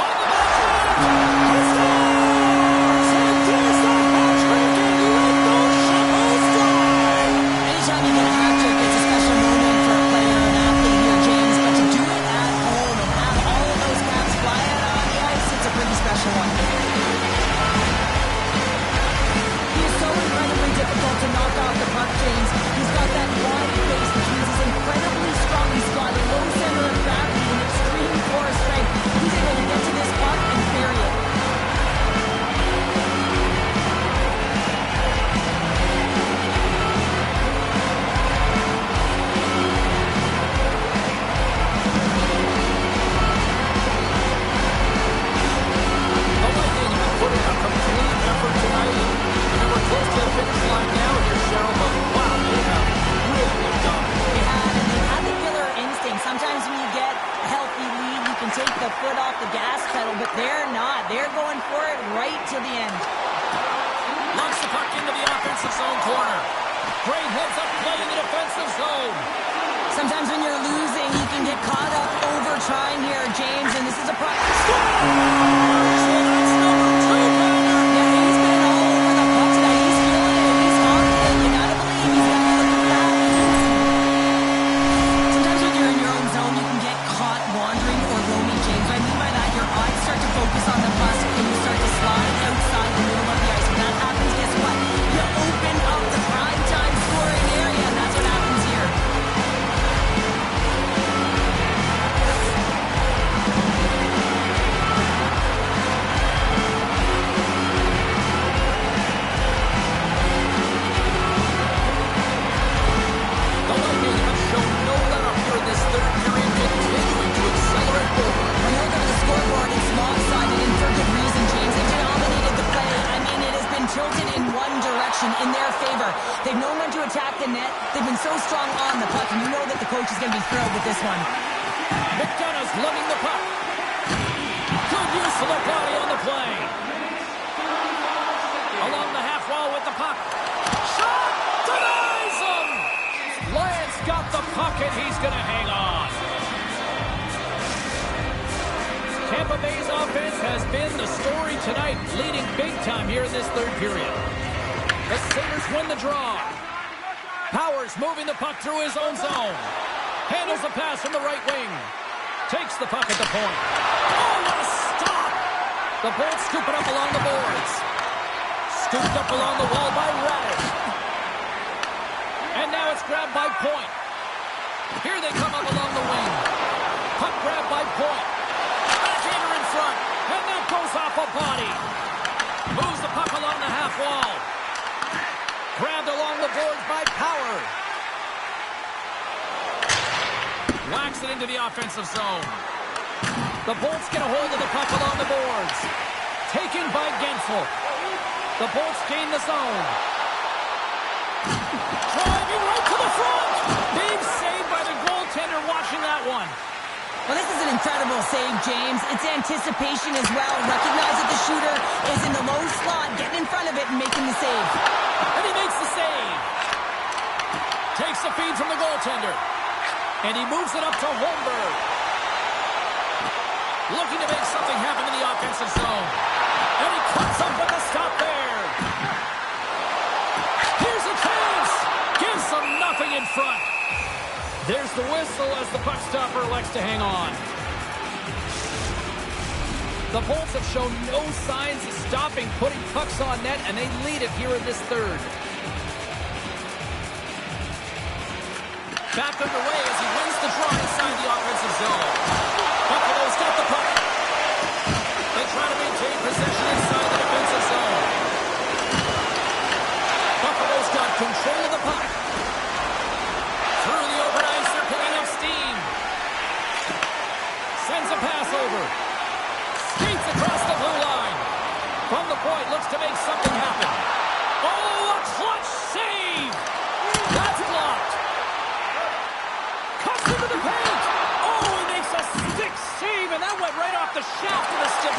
On the backhand. He scores! And there's the hat trick, and let those shovels fly. Anytime you get a hat trick, it's a special moment for a player or an athlete here, James. But to do it at home and have all of those caps fly out on the ice, it's a pretty special one. He is so incredibly difficult to knock off the puck, James. He's got that wide base, which means he's incredibly strong. He's got a low center of gravity and extreme core strength. He's able to get to this puck and bury it. The Lightning have put in a complete effort tonight. And we're close to the finish line now here, Cheryl, but wow, they have really done it. They have, and they've had the killer instinct. Sometimes when you get a healthy lead, you can take the foot off the gas pedal, but they're not. They're going for it right till the end. Launch the puck into the offensive zone corner. Great heads-up play in the defensive zone. Sometimes when you're losing, you can get caught up over trying here, James, and this is a Scores! And that's number 2, Connor. Yeah, he's been all over the puck tonight. He's feeling it, and he's confident. You gotta believe he's gonna be looking for that. Sometimes when you're in your own zone, you can get caught wandering or roaming, James. What I mean by that, your eyes start to focus on the puck, and you start to slide outside the middle of the ice. When that happens, guess what? You open up the prime time scoring area, and that's what happens here. The Lightning have shown no let-up here in this third period, continuing to accelerate forward. When you look over the scoreboard, it's lopsided, and for good reason, James. They've dominated the play. I mean, it has been tilted in one direction, in their favor. They've known when to attack the net. They've been so strong on the puck, and you know that the coach is going to be thrilled with this one. McDonough's lugging the puck. Good use of the body on the play. Along the half wall with the puck. Shot! Denies him! Lyons got the puck, and he's going to hang on. Tampa Bay's offense has been the story tonight, leading big time here in this third period. The Sabres win the draw. Powers moving the puck through his own zone. Handles the pass from the right wing. Takes the puck at the point. Oh, what a stop! The Bolts scoop it up along the boards. Scooped up along the wall by Raddish. And now it's grabbed by Point. Here they come up along the wing. Puck grab by Point. Backhander in front. And that goes off a body. Moves the puck along the half wall. Grabbed along the boards by Power. Whacks it into the offensive zone. The Bolts get a hold of the puck along the boards. Taken by Gensel. The Bolts gain the zone. Driving right to the front. Big save by the goaltender watching that one. Well, this is an incredible save, James. It's anticipation as well. Recognize that the shooter is in the low slot, getting in front of it and making the save. And he makes the save. Takes the feed from the goaltender. And he moves it up to Holmberg. Looking to make something happen in the offensive zone. And he cuts up with a stop there. Here's a chance. Gives them nothing in front. There's the whistle as the puck stopper elects to hang on. The Bolts have shown no signs of stopping putting pucks on net, and they lead it here in this third. Back underway as he wins the draw inside the offensive zone. Buffalo's got the puck. They try to maintain possession inside the defensive zone. Buffalo's got control of the puck. Through the open ice, they're picking up steam. Sends a pass over. Skates across the blue line. From the point, looks to make something happen. Oh, a clutch save! That's blocked. Cuts into the paint. Oh, he makes a stick save, and that went right off the shaft of the stick.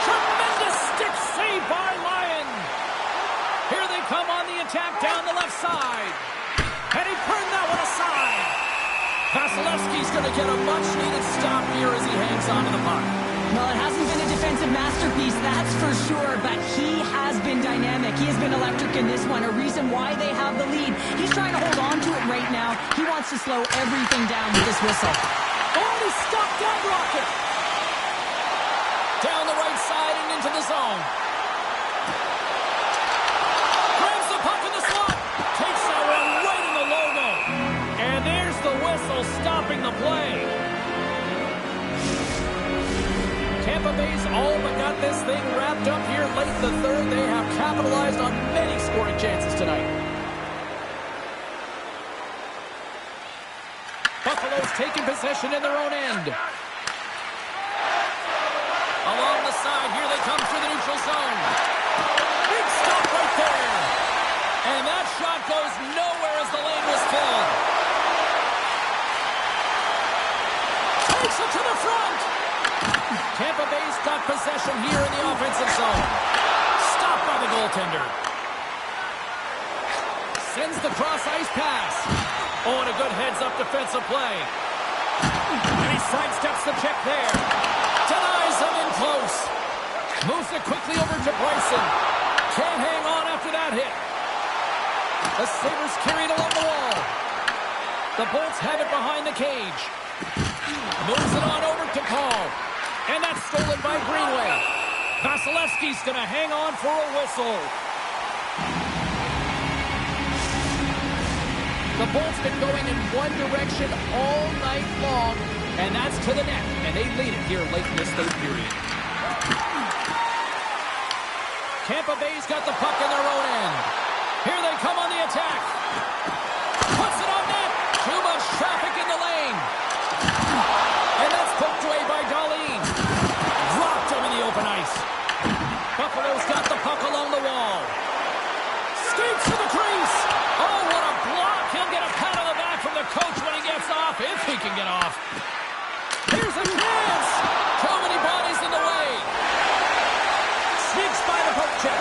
Tremendous stick save by Lyon. Here they come on the attack down the left side. And he burned that one aside. Vasilevsky's going to get a much-needed stop here as he hangs on to the puck. Well, it hasn't been a defensive masterpiece, that's for sure, but he has been dynamic. He has been electric in this one, a reason why they have the lead. He's trying to hold on to it right now. He wants to slow everything down with this whistle. Oh, he stopped that rocket. Down the right side and into the zone. Grabs the puck in the slot. Takes that one right in the logo. And there's the whistle stopping the play. Tampa Bay's all but got this thing wrapped up here late in the third. They have capitalized on many scoring chances tonight. Buffalo's taking possession in their own end. Along the side, here they come through the neutral zone. Big stop right there. And that shot goes nowhere as the lane was filled. Takes it to the front. Tampa Bay's got possession here in the offensive zone. Stopped by the goaltender. Sends the cross-ice pass. Oh, and a good heads-up defensive play. And he sidesteps the check there. Denies him in close. Moves it quickly over to Bryson. Can't hang on after that hit. The Sabres carried along the wall. The Bolts have it behind the cage. Moves it on over to Paul. And that's stolen by Greenway. Vasilevsky's going to hang on for a whistle. The Bolts been going in one direction all night long, and that's to the net. And they lead it here late in this third period. Tampa Bay's got the puck in their own end. Here they come on the attack. Puts it on net. Too much traffic in the lane. And that's poked away by Darlene. Dropped him in the open ice. Buffalo's got the puck along the wall. Skates to the crease. Oh, what a block. He'll get a pat on the back from the coach when he gets off, if he can get off. Here's a chance. Too many bodies in the way. Sneaks by the poke check.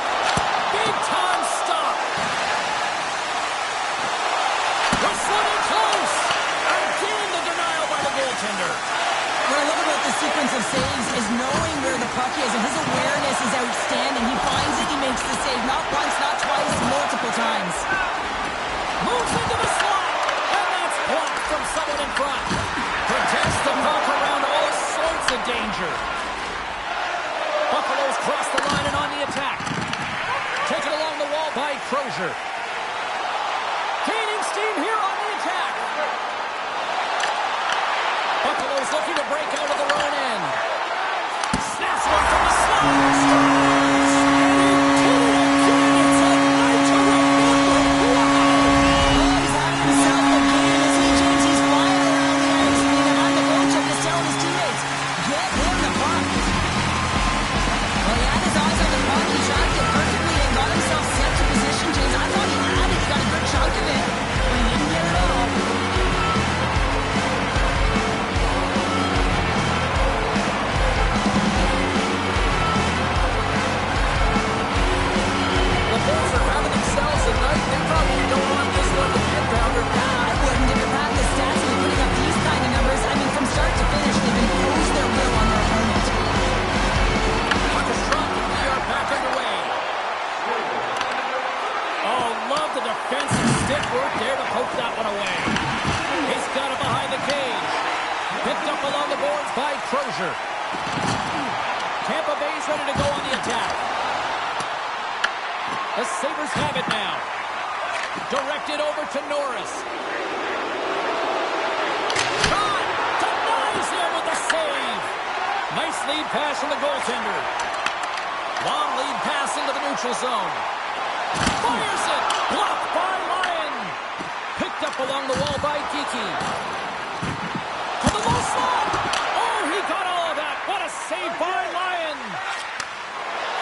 Big time stop. Whistling in close. Again the denial by the goaltender. What I love about the sequence of saves is knowing where the puck is, and his awareness is outstanding. He finds it, he makes the save, not once, not twice, multiple times. Moves into the slot, and that's blocked from someone in front. Protects the puck around all sorts of danger. Buffalo's crossed the line and on the attack. Taken along the wall by Crozier. Gaining steam here on the attack. Buffalo's looking to break out of their own end. Snaps one from the slot. Tampa Bay's ready to go on the attack. The Sabres have it now. Directed over to Norris. Shot! Denies him with the save. Nice lead pass from the goaltender. Long lead pass into the neutral zone. Fires it! Blocked by Lyon. Picked up along the wall by Kiki. To the low slot. He got all of that. What a save by Lyon.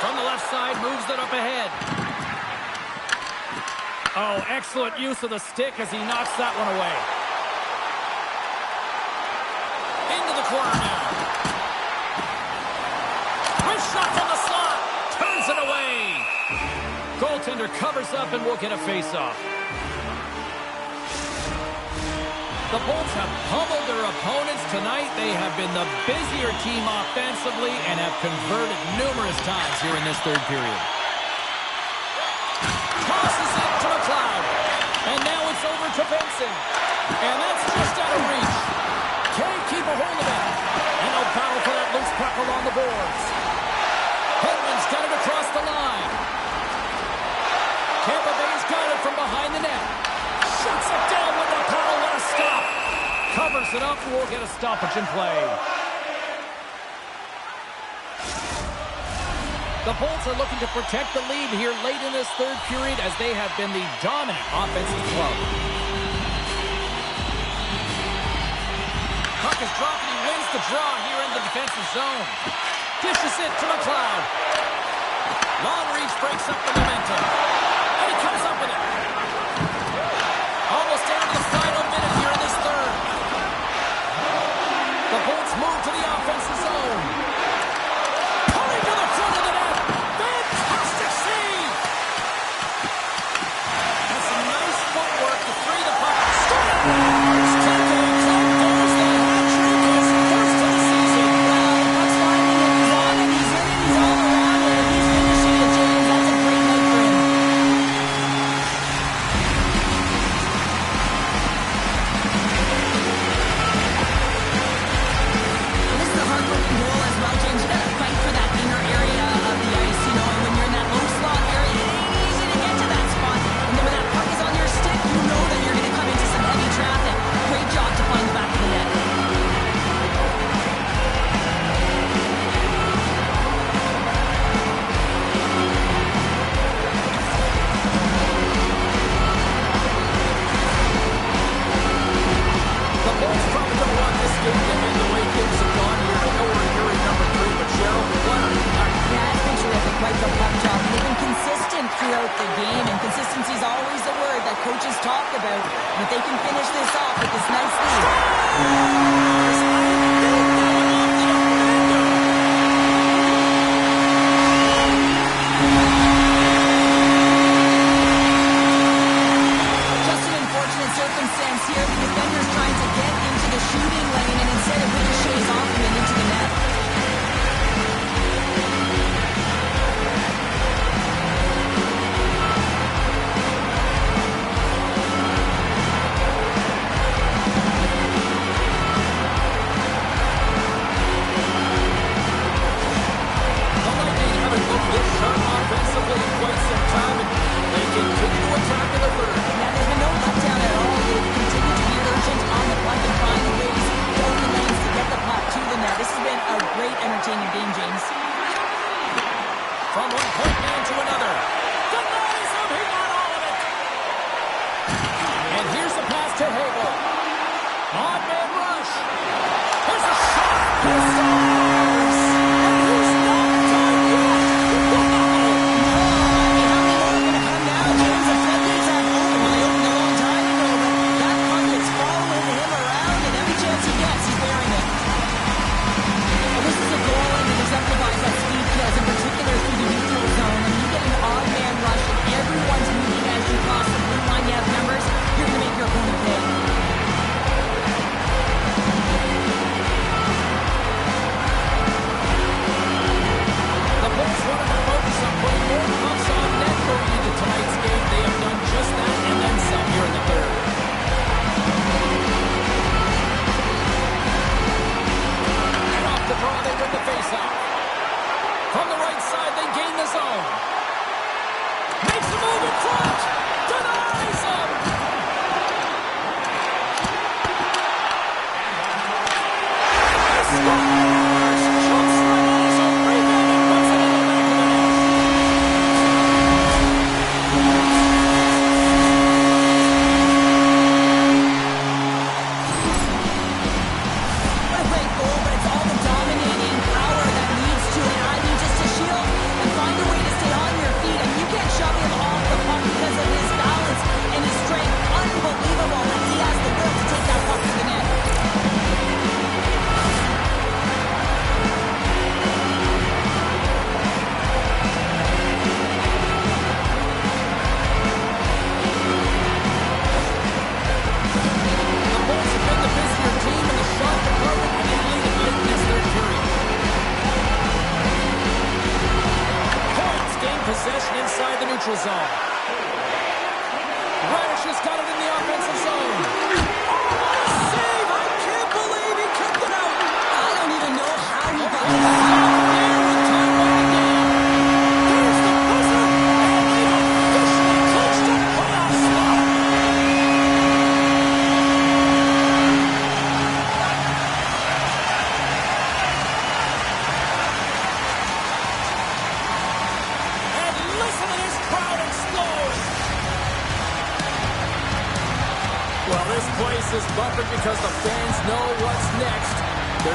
From the left side, moves it up ahead. Oh, excellent use of the stick as he knocks that one away. Into the corner now. Wrist shot from the slot. Turns it away. Goaltender covers up and will get a face-off. The Bolts have pummeled their opponents tonight. They have been the busier team offensively and have converted numerous times here in this third period. Tosses it to McLeod. And now it's over to Benson. And that's just out of reach. Can't keep a hold of it. And no battle for that loose puck along the boards. Hedman's got it across the line. Tampa Bay's got it from behind the net. Shuts it down with the paddle. What a stop. Covers it up and we'll get a stoppage in play. The Bolts are looking to protect the lead here late in this third period as they have been the dominant offensive club. Puck is dropped and he wins the draw here in the defensive zone. Dishes it to McLeod. Long reach breaks up the momentum. And he comes up with it. Almost down to the final minute here in this third. The Bolts move to the offensive zone. Coming to the front of the net. Fantastic save. That's some nice footwork to free the puck. Scores! Tampa outdoors the hat-trick is first of the season. Well, puck's finding it. He's on it. He's in it. He's all around it. And he's finishing it, James. That's a great night for him. Throughout the game, and consistency is always a word that coaches talk about. And if they can finish this off with this nice just an unfortunate circumstance here. The defender's trying to get into the shooting lane, and instead it ricochets off him and into the net.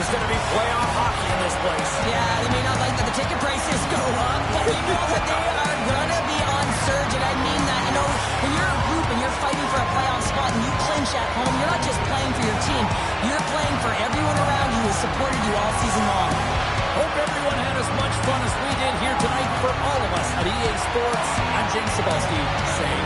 There's going to be playoff hockey in this place. Yeah, they may not like that the ticket prices go up, but we know that they are going to be on surge, and I mean that. You know, when you're a group and you're fighting for a playoff spot and you clinch at home, you're not just playing for your team. You're playing for everyone around you who has supported you all season long. Hope everyone had as much fun as we did here tonight. For all of us at EA Sports, I'm James Cebulski saying,